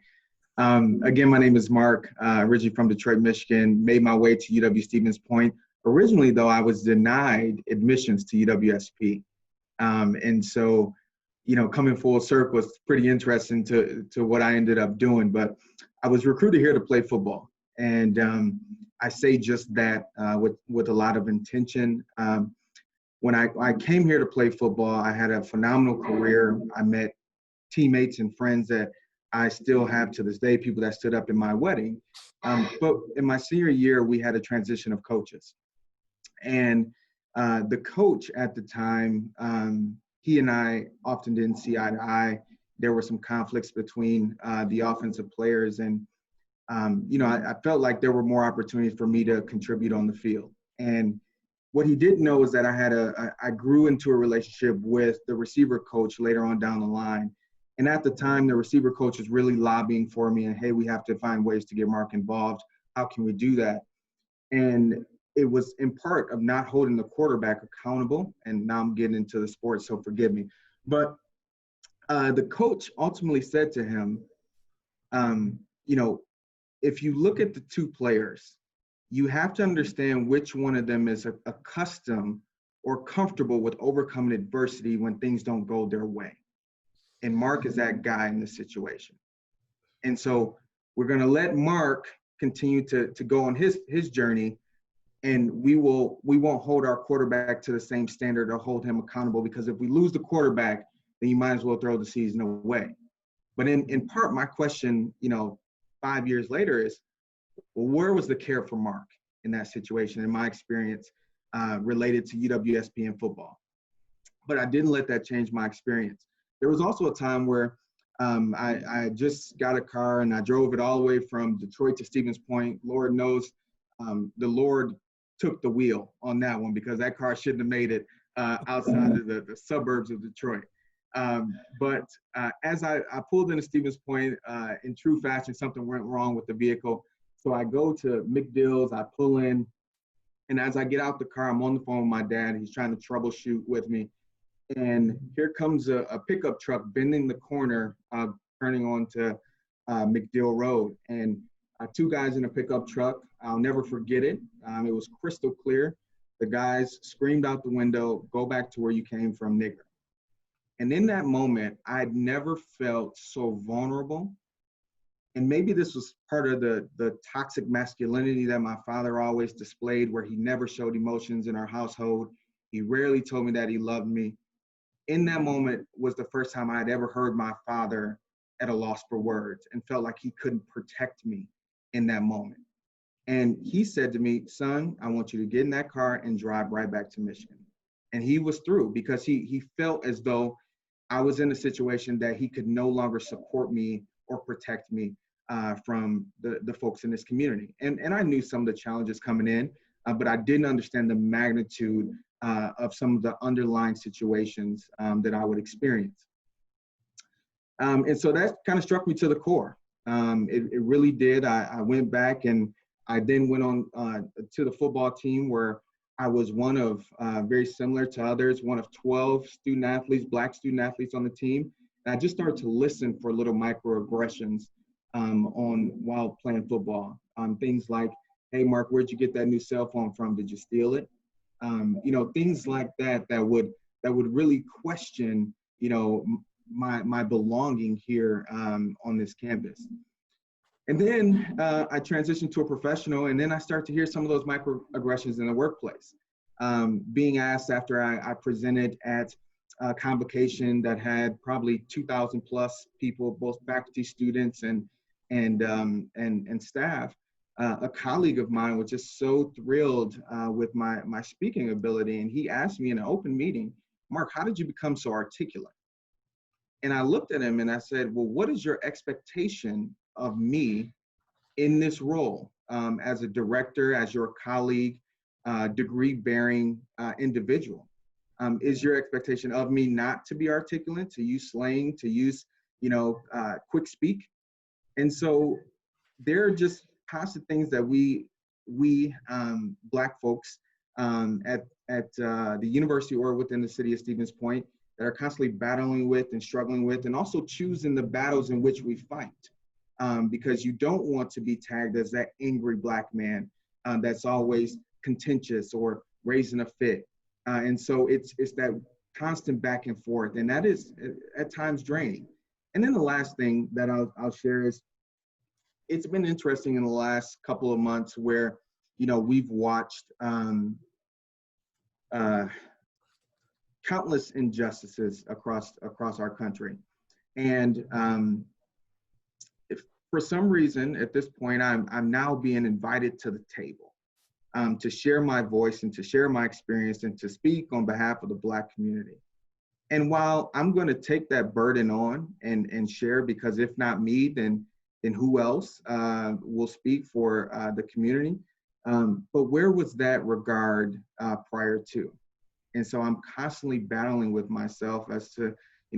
Again, my name is Mark, originally from Detroit, Michigan, made my way to UW-Stevens Point. Originally, though, I was denied admissions to UWSP. And so, you know, coming full circle was pretty interesting to what I ended up doing. But I was recruited here to play football. And I say just that with a lot of intention. When I came here to play football, I had a phenomenal career. I met teammates and friends that I still have to this day, people that stood up in my wedding. But in my senior year, we had a transition of coaches. And the coach at the time, he and I often didn't see eye to eye. There were some conflicts between the offensive players. And, you know, I felt like there were more opportunities for me to contribute on the field. And what he didn't know is that I grew into a relationship with the receiver coach later on down the line. And at the time, the receiver coach was really lobbying for me and, hey, we have to find ways to get Mark involved. How can we do that? And it was in part of not holding the quarterback accountable. And now I'm getting into the sports, so forgive me. But the coach ultimately said to him, you know, if you look at the two players, you have to understand which one of them is accustomed or comfortable with overcoming adversity when things don't go their way. And Mark is that guy in this situation. And so we're going to let Mark continue to go on his journey, and we won't hold our quarterback to the same standard or hold him accountable, because if we lose the quarterback, then you might as well throw the season away. But in part, my question, you know, 5 years later is, well, where was the care for Mark in that situation, in my experience, related to UWSP and football? But I didn't let that change my experience. There was also a time where I just got a car and I drove it all the way from Detroit to Stevens Point. Lord knows the Lord took the wheel on that one, because that car shouldn't have made it outside of the suburbs of Detroit. But as I pulled into Stevens Point, in true fashion, something went wrong with the vehicle. So I go to McDill's, I pull in, and as I get out the car, I'm on the phone with my dad. He's trying to troubleshoot with me. And here comes a pickup truck bending the corner, turning onto McDill Road. And two guys in a pickup truck, I'll never forget it. It was crystal clear. The guys screamed out the window, "Go back to where you came from, nigger." And in that moment, I'd never felt so vulnerable. And maybe this was part of the toxic masculinity that my father always displayed, where he never showed emotions in our household. He rarely told me that he loved me. In that moment was the first time I'd ever heard my father at a loss for words and felt like he couldn't protect me in that moment. And he said to me, son, I want you to get in that car and drive right back to Michigan. And he was through because he felt as though I was in a situation that he could no longer support me or protect me from the folks in this community. And I knew some of the challenges coming in, but I didn't understand the magnitude of some of the underlying situations that I would experience. And so that kind of struck me to the core. It really did. I went back and I then went on to the football team where I was one of, very similar to others, one of 12 student athletes, Black student athletes on the team. And I just started to listen for little microaggressions while playing football. Things like, hey, Mark, where'd you get that new cell phone from? Did you steal it? Things like that would really question, my belonging here on this campus. And then I transitioned to a professional, and then I start to hear some of those microaggressions in the workplace. Being asked after I presented at a convocation that had probably 2,000 plus people, both faculty, students, and staff. A colleague of mine was just so thrilled with my speaking ability, and he asked me in an open meeting, Mark, how did you become so articulate? And I looked at him and I said, well, what is your expectation of me in this role as a director, as your colleague, degree-bearing individual? Is your expectation of me not to be articulate, to use slang, to use, quick speak? And so there are just constant things that we Black folks at the university or within the city of Stevens Point that are constantly battling with and struggling with, and also choosing the battles in which we fight. Because you don't want to be tagged as that angry Black man that's always contentious or raising a fit. And so it's that constant back and forth, and that is at times draining. And then the last thing that I'll share is, it's been interesting in the last couple of months where, we've watched countless injustices across our country. And if for some reason at this point, I'm now being invited to the table to share my voice and to share my experience and to speak on behalf of the Black community. And while I'm going to take that burden on and share, because if not me, then who else will speak for the community? But where was that regard prior to? And so I'm constantly battling with myself as to,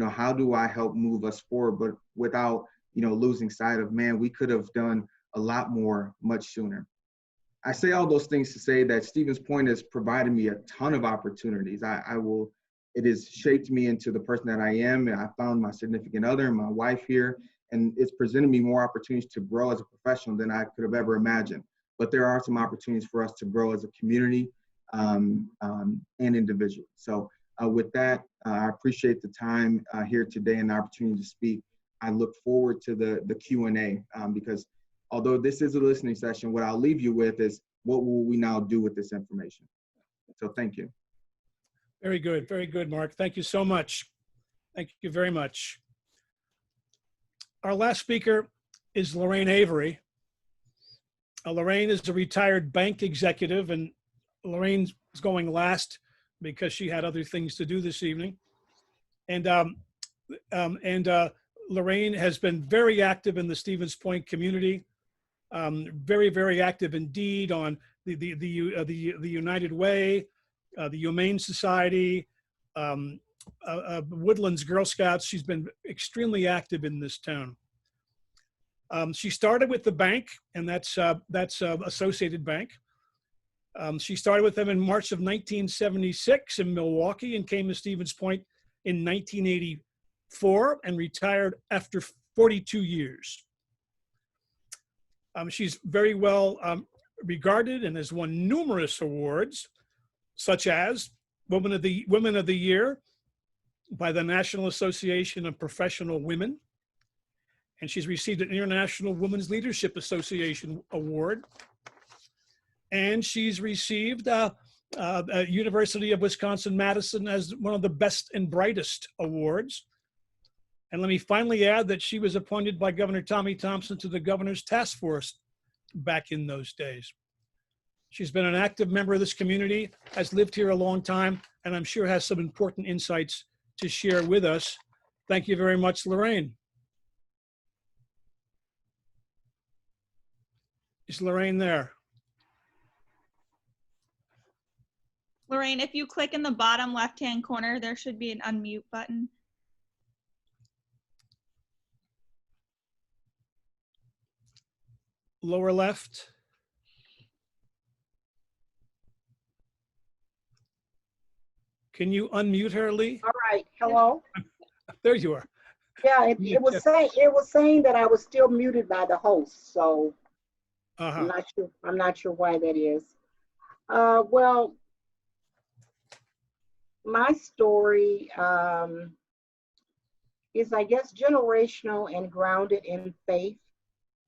how do I help move us forward, but without, losing sight of, man, we could have done a lot more much sooner. I say all those things to say that Stevens Point has provided me a ton of opportunities. It has shaped me into the person that I am. And I found my significant other and my wife here, and it's presented me more opportunities to grow as a professional than I could have ever imagined. But there are some opportunities for us to grow as a community and individual. So with that, I appreciate the time here today and the opportunity to speak. I look forward to the Q&A because although this is a listening session, what I'll leave you with is, what will we now do with this information? So thank you. Very good, Mark. Thank you so much. Thank you very much. Our last speaker is Lorraine Avery. Lorraine is a retired bank executive, and Lorraine's going last because she had other things to do this evening. And Lorraine has been very active in the Stevens Point community, very active indeed on the United Way, the Humane Society, Woodlands Girl Scouts. She's been extremely active in this town. She started with the bank, and that's Associated Bank. She started with them in March of 1976 in Milwaukee and came to Stevens Point in 1984 and retired after 42 years. She's very well regarded and has won numerous awards, such as Women of the Year by the National Association of Professional Women. And she's received an International Women's Leadership Association Award. And she's received University of Wisconsin-Madison as one of the best and brightest awards. And let me finally add that she was appointed by Governor Tommy Thompson to the governor's task force back in those days. She's been an active member of this community, has lived here a long time, and I'm sure has some important insights to share with us. Thank you very much, Lorraine. Is Lorraine there? Lorraine, if you click in the bottom left-hand corner, there should be an unmute button. Lower left. Can you unmute her, Lee? All right, hello? There you are. Yeah, it was saying that I was still muted by the host, so I'm not sure why that is. Well, my story is, I guess, generational and grounded in faith.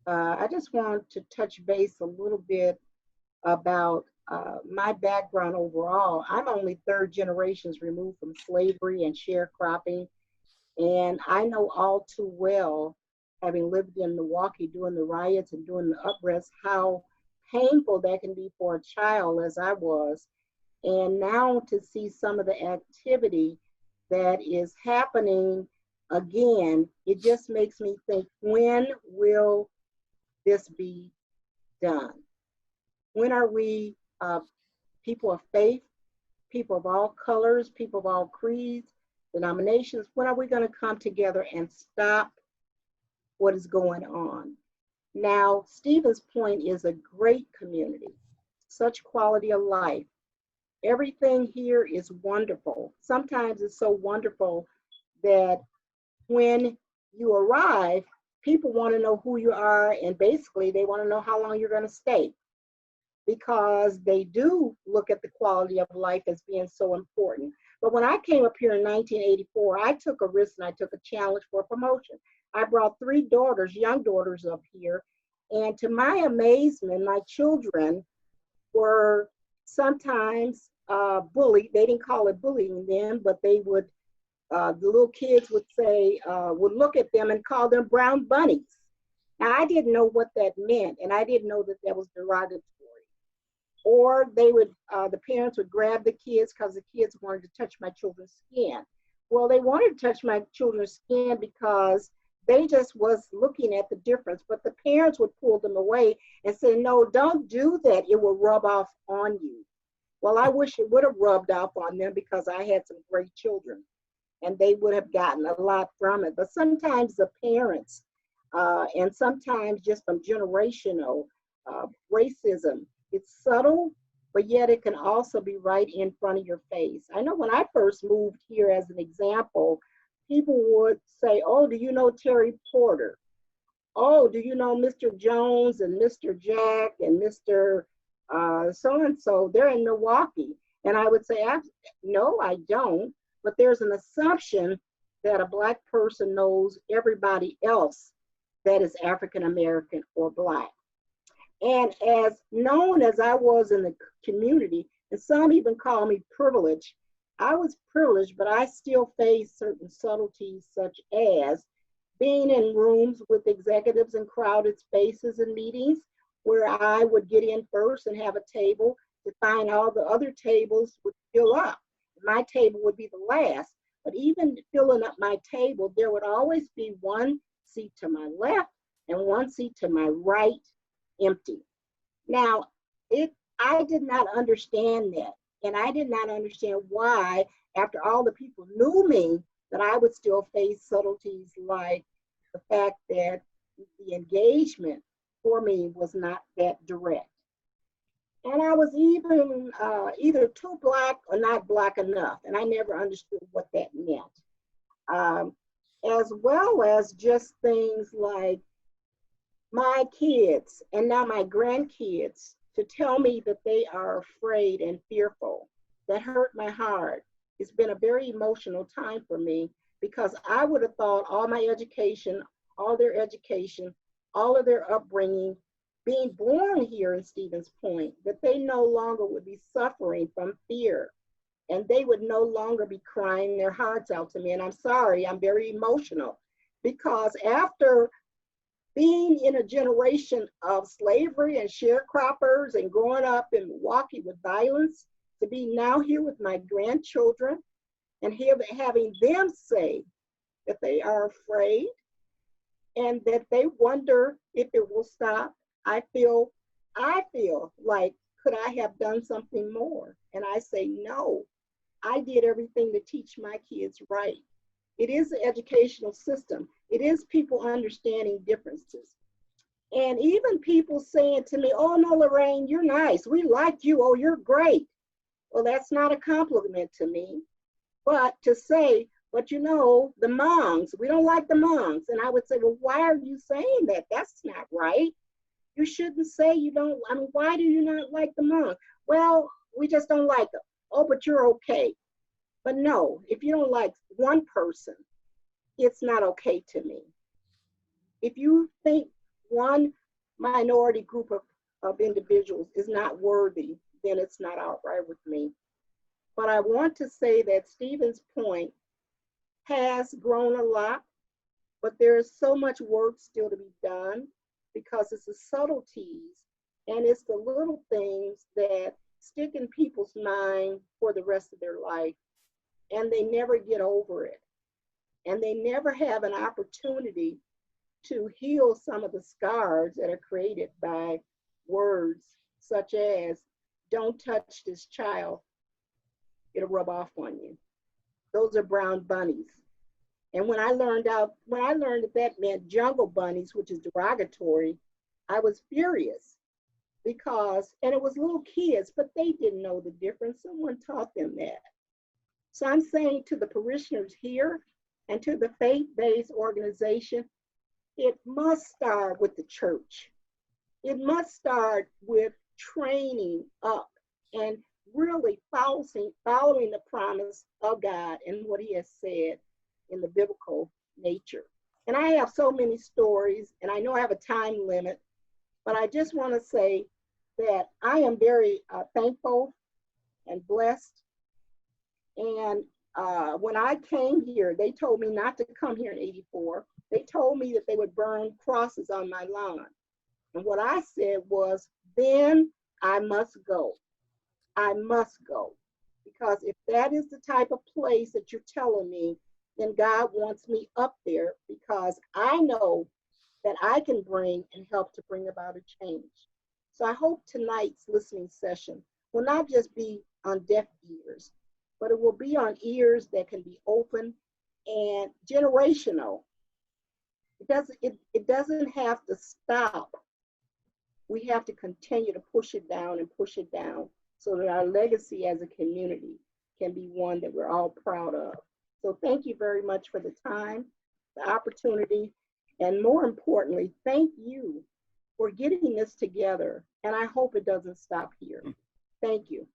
I just want to touch base a little bit about my background overall. I'm only third generations removed from slavery and sharecropping, and I know all too well, having lived in Milwaukee during the riots and during the unrest, how painful that can be for a child, as I was. And now to see some of the activity that is happening again, it just makes me think, when will this be done? When are we people of faith, people of all colors, people of all creeds, denominations, when are we going to come together and stop what is going on? Now, Stephen's Point is a great community, such quality of life. Everything here is wonderful. Sometimes it's so wonderful that when you arrive, people want to know who you are, and basically they want to know how long you're going to stay, because they do look at the quality of life as being so important. But when I came up here in 1984, I took a risk and I took a challenge for a promotion. I brought 3 daughters, young daughters up here, and to my amazement, my children were sometimes bullied. They didn't call it bullying then, but they would, the little kids would say, would look at them and call them brown bunnies. Now, I didn't know what that meant, and I didn't know that that was derogatory. Or they would, the parents would grab the kids because the kids wanted to touch my children's skin. Well, they wanted to touch my children's skin because they just was looking at the difference, but the parents would pull them away and say, no, don't do that. It will rub off on you. Well, I wish it would have rubbed off on them, because I had some great children and they would have gotten a lot from it. But sometimes the parents, and sometimes just from generational racism, it's subtle, but yet it can also be right in front of your face. I know when I first moved here, as an example, people would say, oh, do you know Terry Porter? Oh, do you know Mr. Jones and Mr. Jack and Mr. So-and-so? They're in Milwaukee. And I would say, no, I don't. But there's an assumption that a Black person knows everybody else that is African-American or Black. And as known as I was in the community, and some even call me privileged, I was privileged, but I still faced certain subtleties, such as being in rooms with executives in crowded spaces and meetings where I would get in first and have a table, to find all the other tables would fill up. My table would be the last, but even filling up my table, there would always be one seat to my left and one seat to my right empty. Now, I did not understand that. And I did not understand why, after all the people knew me, that I would still face subtleties like the fact that the engagement for me was not that direct. And I was even either too Black or not Black enough. And I never understood what that meant. As well as just things like my kids and now my grandkids to tell me that they are afraid and fearful. That hurt my heart. It's been a very emotional time for me, because I would have thought all my education, all their education, all of their upbringing, being born here in Stevens Point, that they no longer would be suffering from fear, and they would no longer be crying their hearts out to me. And I'm sorry, I'm very emotional, because after being in a generation of slavery and sharecroppers and growing up in Milwaukee with violence, to be now here with my grandchildren and having them say that they are afraid and that they wonder if it will stop, I feel like, could I have done something more? And I say, no, I did everything to teach my kids right. It is the educational system. It is people understanding differences. And even people saying to me, oh no, Lorraine, you're nice. We like you. Oh, you're great. Well, that's not a compliment to me. But to say, but you know, the Hmongs, we don't like the Hmongs. And I would say, well, why are you saying that? That's not right. You shouldn't say you don't, I mean, why do you not like the Hmongs? Well, we just don't like them. Oh, but you're okay. But no, if you don't like one person, it's not okay to me. If you think one minority group of individuals is not worthy, then it's not all right with me. But I want to say that Stephen's point has grown a lot, but there is so much work still to be done because it's the subtleties and it's the little things that stick in people's mind for the rest of their life, and they never get over it. And they never have an opportunity to heal some of the scars that are created by words such as, don't touch this child, it'll rub off on you. Those are brown bunnies. And when I learned that meant jungle bunnies, which is derogatory, I was furious because, and it was little kids, but they didn't know the difference. Someone taught them that. So I'm saying to the parishioners here and to the faith-based organization, it must start with the church. It must start with training up and really following the promise of God and what he has said in the biblical nature. And I have so many stories, and I know I have a time limit, but I just want to say that I am very thankful and blessed. And when I came here, they told me not to come here in '84. They told me that they would burn crosses on my lawn. And what I said was, then I must go. I must go. Because if that is the type of place that you're telling me, then God wants me up there because I know that I can bring and help to bring about a change. So I hope tonight's listening session will not just be on deaf ears, but it will be on ears that can be open and generational. It doesn't have to stop. We have to continue to push it down and push it down so that our legacy as a community can be one that we're all proud of. So thank you very much for the time, the opportunity, and more importantly, thank you for getting this together. And I hope it doesn't stop here. Thank you.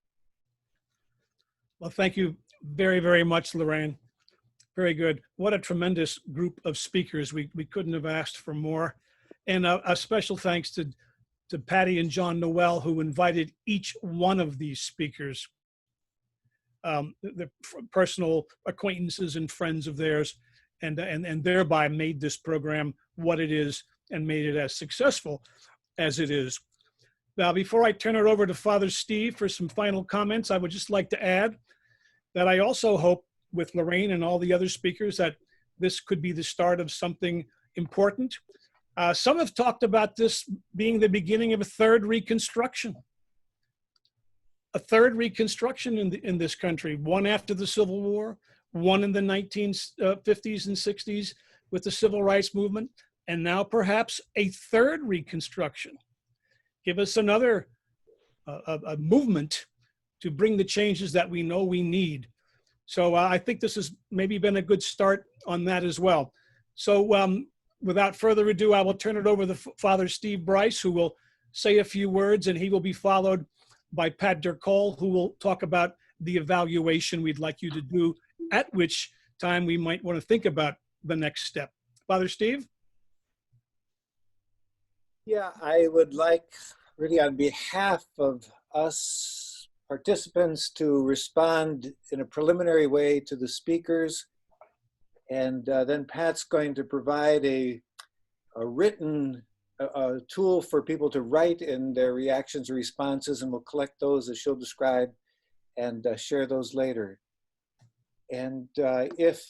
Well, thank you very, very much, Lorraine. Very good. What a tremendous group of speakers. We couldn't have asked for more. And a special thanks to Patty and John Noel, who invited each one of these speakers, the personal acquaintances and friends of theirs, and thereby made this program what it is and made it as successful as it is. Now, before I turn it over to Father Steve for some final comments, I would just like to add that I also hope with Lorraine and all the other speakers that this could be the start of something important. Some have talked about this being the beginning of a third Reconstruction. A third Reconstruction in this country, one after the Civil War, one in the 1950s and 60s with the Civil Rights Movement, and now perhaps a third Reconstruction. Give us another a movement to bring the changes that we know we need. So I think this has maybe been a good start on that as well. So without further ado, I will turn it over to Father Steve Bryce, who will say a few words, and he will be followed by Pat Durcole, who will talk about the evaluation we'd like you to do, at which time we might want to think about the next step. Father Steve? Yeah, I would like, really on behalf of us participants, to respond in a preliminary way to the speakers And then Pat's going to provide a written tool for people to write in their reactions or responses, and we'll collect those as she'll describe and share those later. And if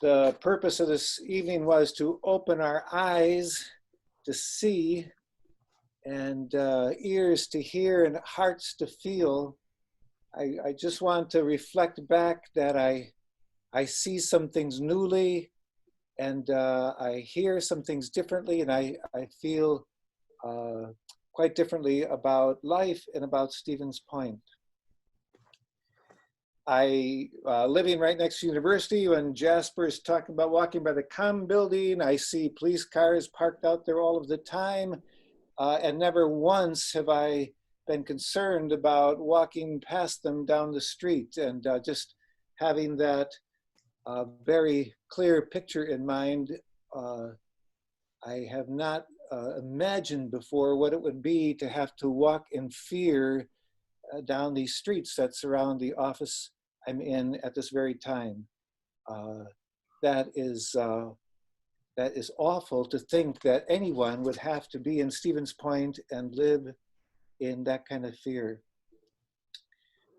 the purpose of this evening was to open our eyes to see and ears to hear and hearts to feel, I just want to reflect back that I see some things newly, and I hear some things differently, and I feel quite differently about life and about Stevens Point. Living right next to university, when Jasper is talking about walking by the comm building, I see police cars parked out there all of the time, and never once have I been concerned about walking past them down the street, and just having that very clear picture in mind. I have not imagined before what it would be to have to walk in fear down these streets that surround the office I'm in at this very time. That is awful to think that anyone would have to be in Stevens Point and live in that kind of fear.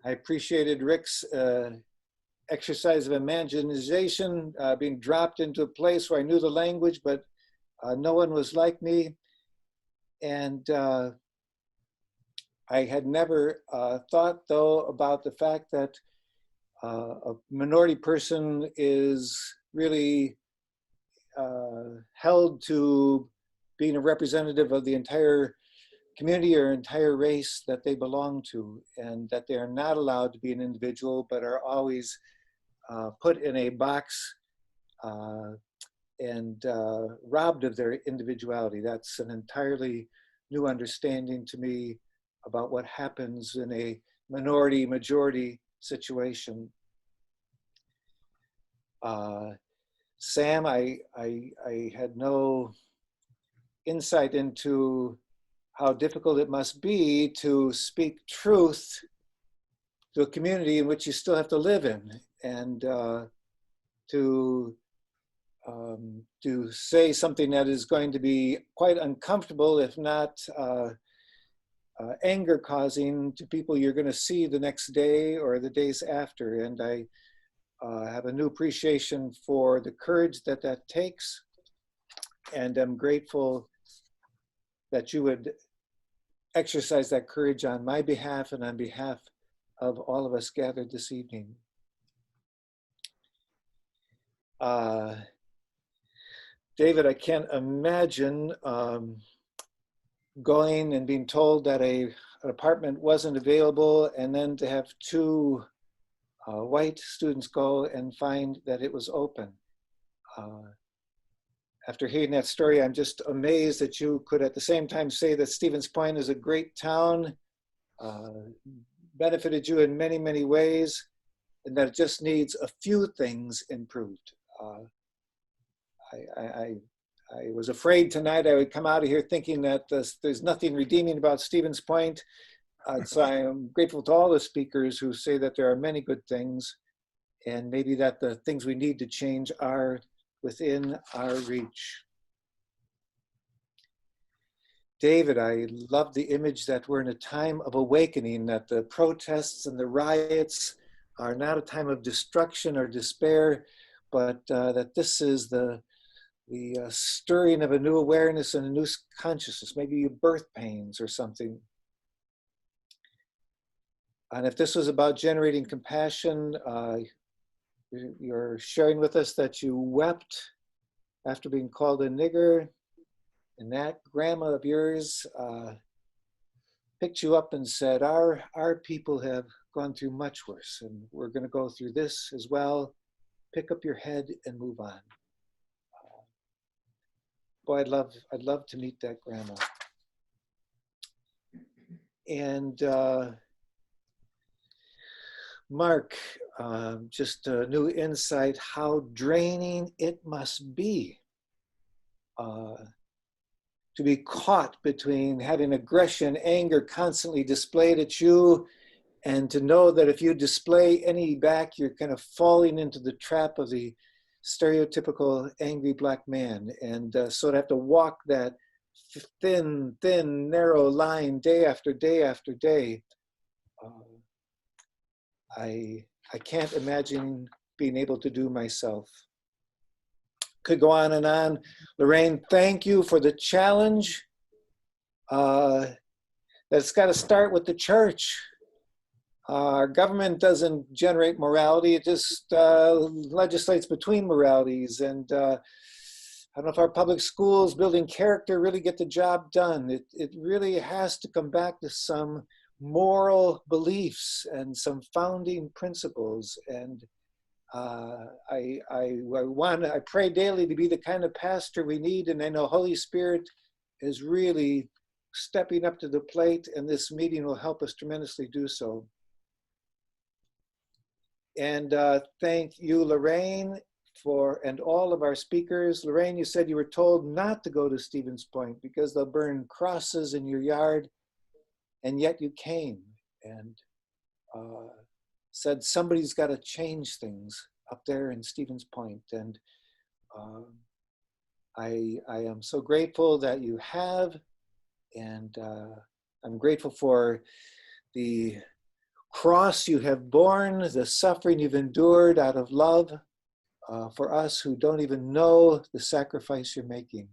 I appreciated Rick's exercise of imagination, being dropped into a place where I knew the language, but no one was like me. And I had never thought, though, about the fact that a minority person is really held to being a representative of the entire community or entire race that they belong to, and that they are not allowed to be an individual, but are always put in a box and robbed of their individuality. That's an entirely new understanding to me about what happens in a minority-majority situation. Sam, I had no insight into how difficult it must be to speak truth to a community in which you still have to live in, and to say something that is going to be quite uncomfortable, if not anger-causing to people you're going to see the next day or the days after. And I have a new appreciation for the courage that that takes, and I'm grateful that you would exercise that courage on my behalf and on behalf of all of us gathered this evening. David, I can't imagine going and being told that an apartment wasn't available, and then to have two white students go and find that it was open. After hearing that story, I'm just amazed that you could at the same time say that Stevens Point is a great town, benefited you in many, many ways, and that it just needs a few things improved. I was afraid tonight I would come out of here thinking that there's nothing redeeming about Stevens Point. So I am grateful to all the speakers who say that there are many good things, and maybe that the things we need to change are within our reach. David, I love the image that we're in a time of awakening, that the protests and the riots are not a time of destruction or despair, but that this is the stirring of a new awareness and a new consciousness, maybe birth pains or something. And if this was about generating compassion, you're sharing with us that you wept after being called a nigger, and that grandma of yours picked you up and said, our people have gone through much worse, and we're going to go through this as well. Pick up your head and move on. Boy, I'd love to meet that grandma. And Mark, just a new insight, how draining it must be to be caught between having aggression, anger constantly displayed at you, and to know that if you display any back, you're kind of falling into the trap of the stereotypical angry black man. And so to have to walk that thin, narrow line day after day after day, I can't imagine being able to do myself. Could go on and on. Lorraine, thank you for the challenge. That's got to start with the church. Our government doesn't generate morality, it just legislates between moralities. And I don't know if our public schools building character really get the job done. It really has to come back to some moral beliefs and some founding principles. And I pray daily to be the kind of pastor we need, and I know Holy Spirit is really stepping up to the plate, and this meeting will help us tremendously do so. And thank you, Lorraine, and all of our speakers. Lorraine, you said you were told not to go to Stevens Point because they'll burn crosses in your yard, and yet you came and said somebody's got to change things up there in Stevens Point. And I am so grateful that you have, and I'm grateful for the cross you have borne, the suffering you've endured out of love for us who don't even know the sacrifice you're making.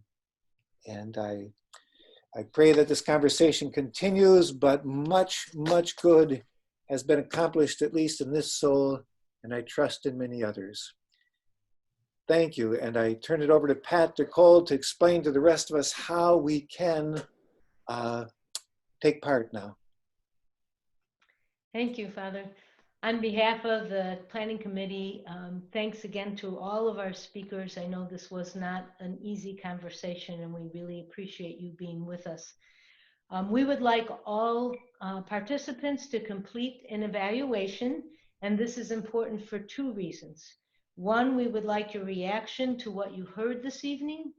And I pray that this conversation continues, but much good has been accomplished, at least in this soul, and I trust in many others. Thank you, and I turn it over to Pat DeCole to explain to the rest of us how we can take part now. Thank you, Father. On behalf of the Planning Committee, thanks again to all of our speakers. I know this was not an easy conversation, and we really appreciate you being with us. We would like all participants to complete an evaluation, and this is important for two reasons. One, we would like your reaction to what you heard this evening,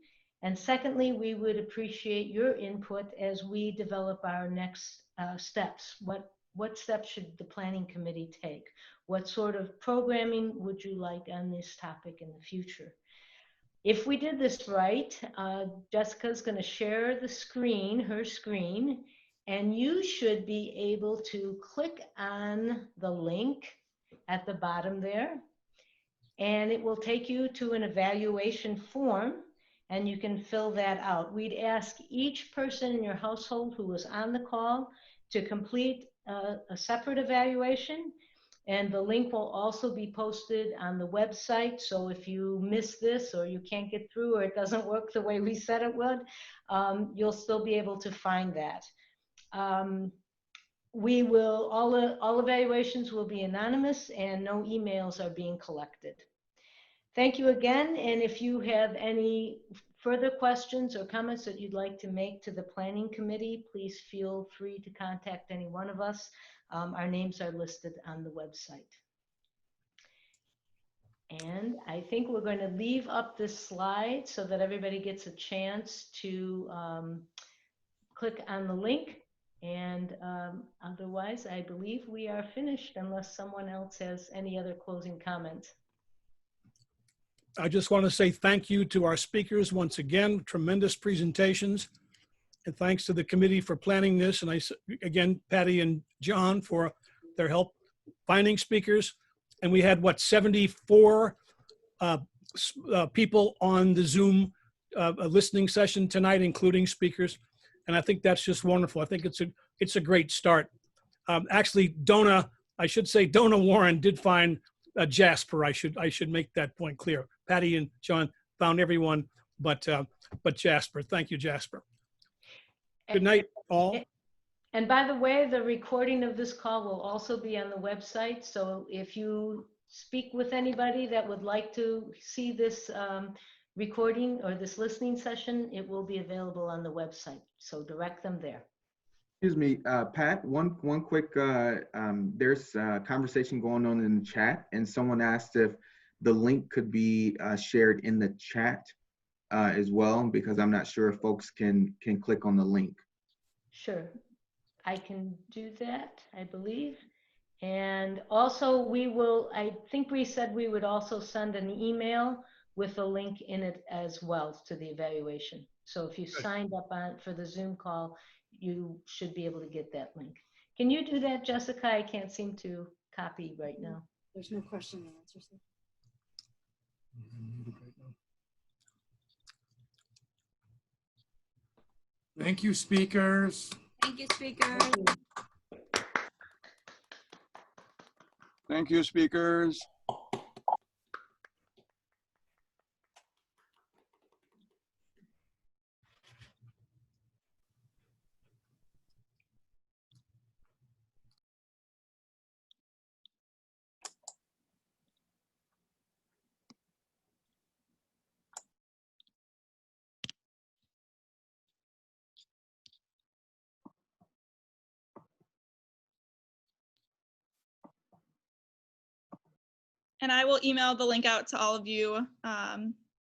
and secondly, we would appreciate your input as we develop our next steps. What steps should the Planning Committee take? What sort of programming would you like on this topic in the future? If we did this right, Jessica's going to share the screen, her screen, and you should be able to click on the link at the bottom there, and it will take you to an evaluation form, and you can fill that out. We'd ask each person in your household who was on the call to complete a separate evaluation, and the link will also be posted on the website. So if you miss this, or you can't get through, or it doesn't work the way we said it would, you'll still be able to find that. We will, all evaluations will be anonymous, and no emails are being collected. Thank you again, and if you have any further questions or comments that you'd like to make to the Planning Committee, please feel free to contact any one of us. Our names are listed on the website. And I think we're going to leave up this slide so that everybody gets a chance to click on the link. And otherwise, I believe we are finished unless someone else has any other closing comments. I just want to say thank you to our speakers once again, tremendous presentations. And thanks to the committee for planning this. And again, Patty and John for their help finding speakers. And we had, what, 74 people on the Zoom listening session tonight, including speakers. And I think that's just wonderful. I think it's a great start. Actually, I should say Donna Warren did find Jasper. I should make that point clear. Patty and John found everyone but Jasper. Thank you, Jasper. Good night, all. And by the way, the recording of this call will also be on the website. So if you speak with anybody that would like to see this recording or this listening session, it will be available on the website. So direct them there. Excuse me, Pat, one quick, there's a conversation going on in the chat, and someone asked if the link could be shared in the chat as well, because I'm not sure if folks can click on the link. Sure, I can do that, I believe. And also we will, I think we said we would also send an email with a link in it as well to the evaluation. So if you signed up for the Zoom call, you should be able to get that link. Can you do that, Jessica? I can't seem to copy right now. There's no question and answer. Thank you, speakers. Thank you, speakers. Thank you. Thank you, speakers. And I will email the link out to all of you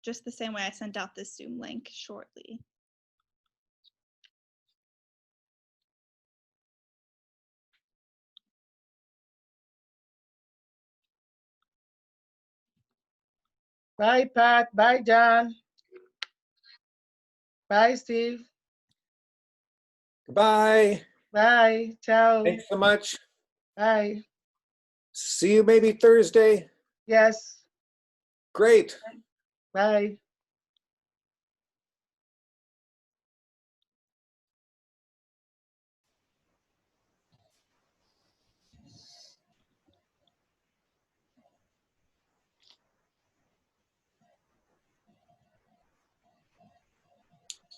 just the same way I sent out this Zoom link shortly. Bye, Pat. Bye, John. Bye, Steve. Goodbye. Bye. Ciao. Thanks so much. Bye. See you maybe Thursday. Yes. Great. Bye.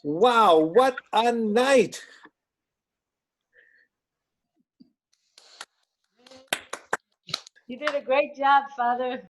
Wow, what a night. You did a great job, Father.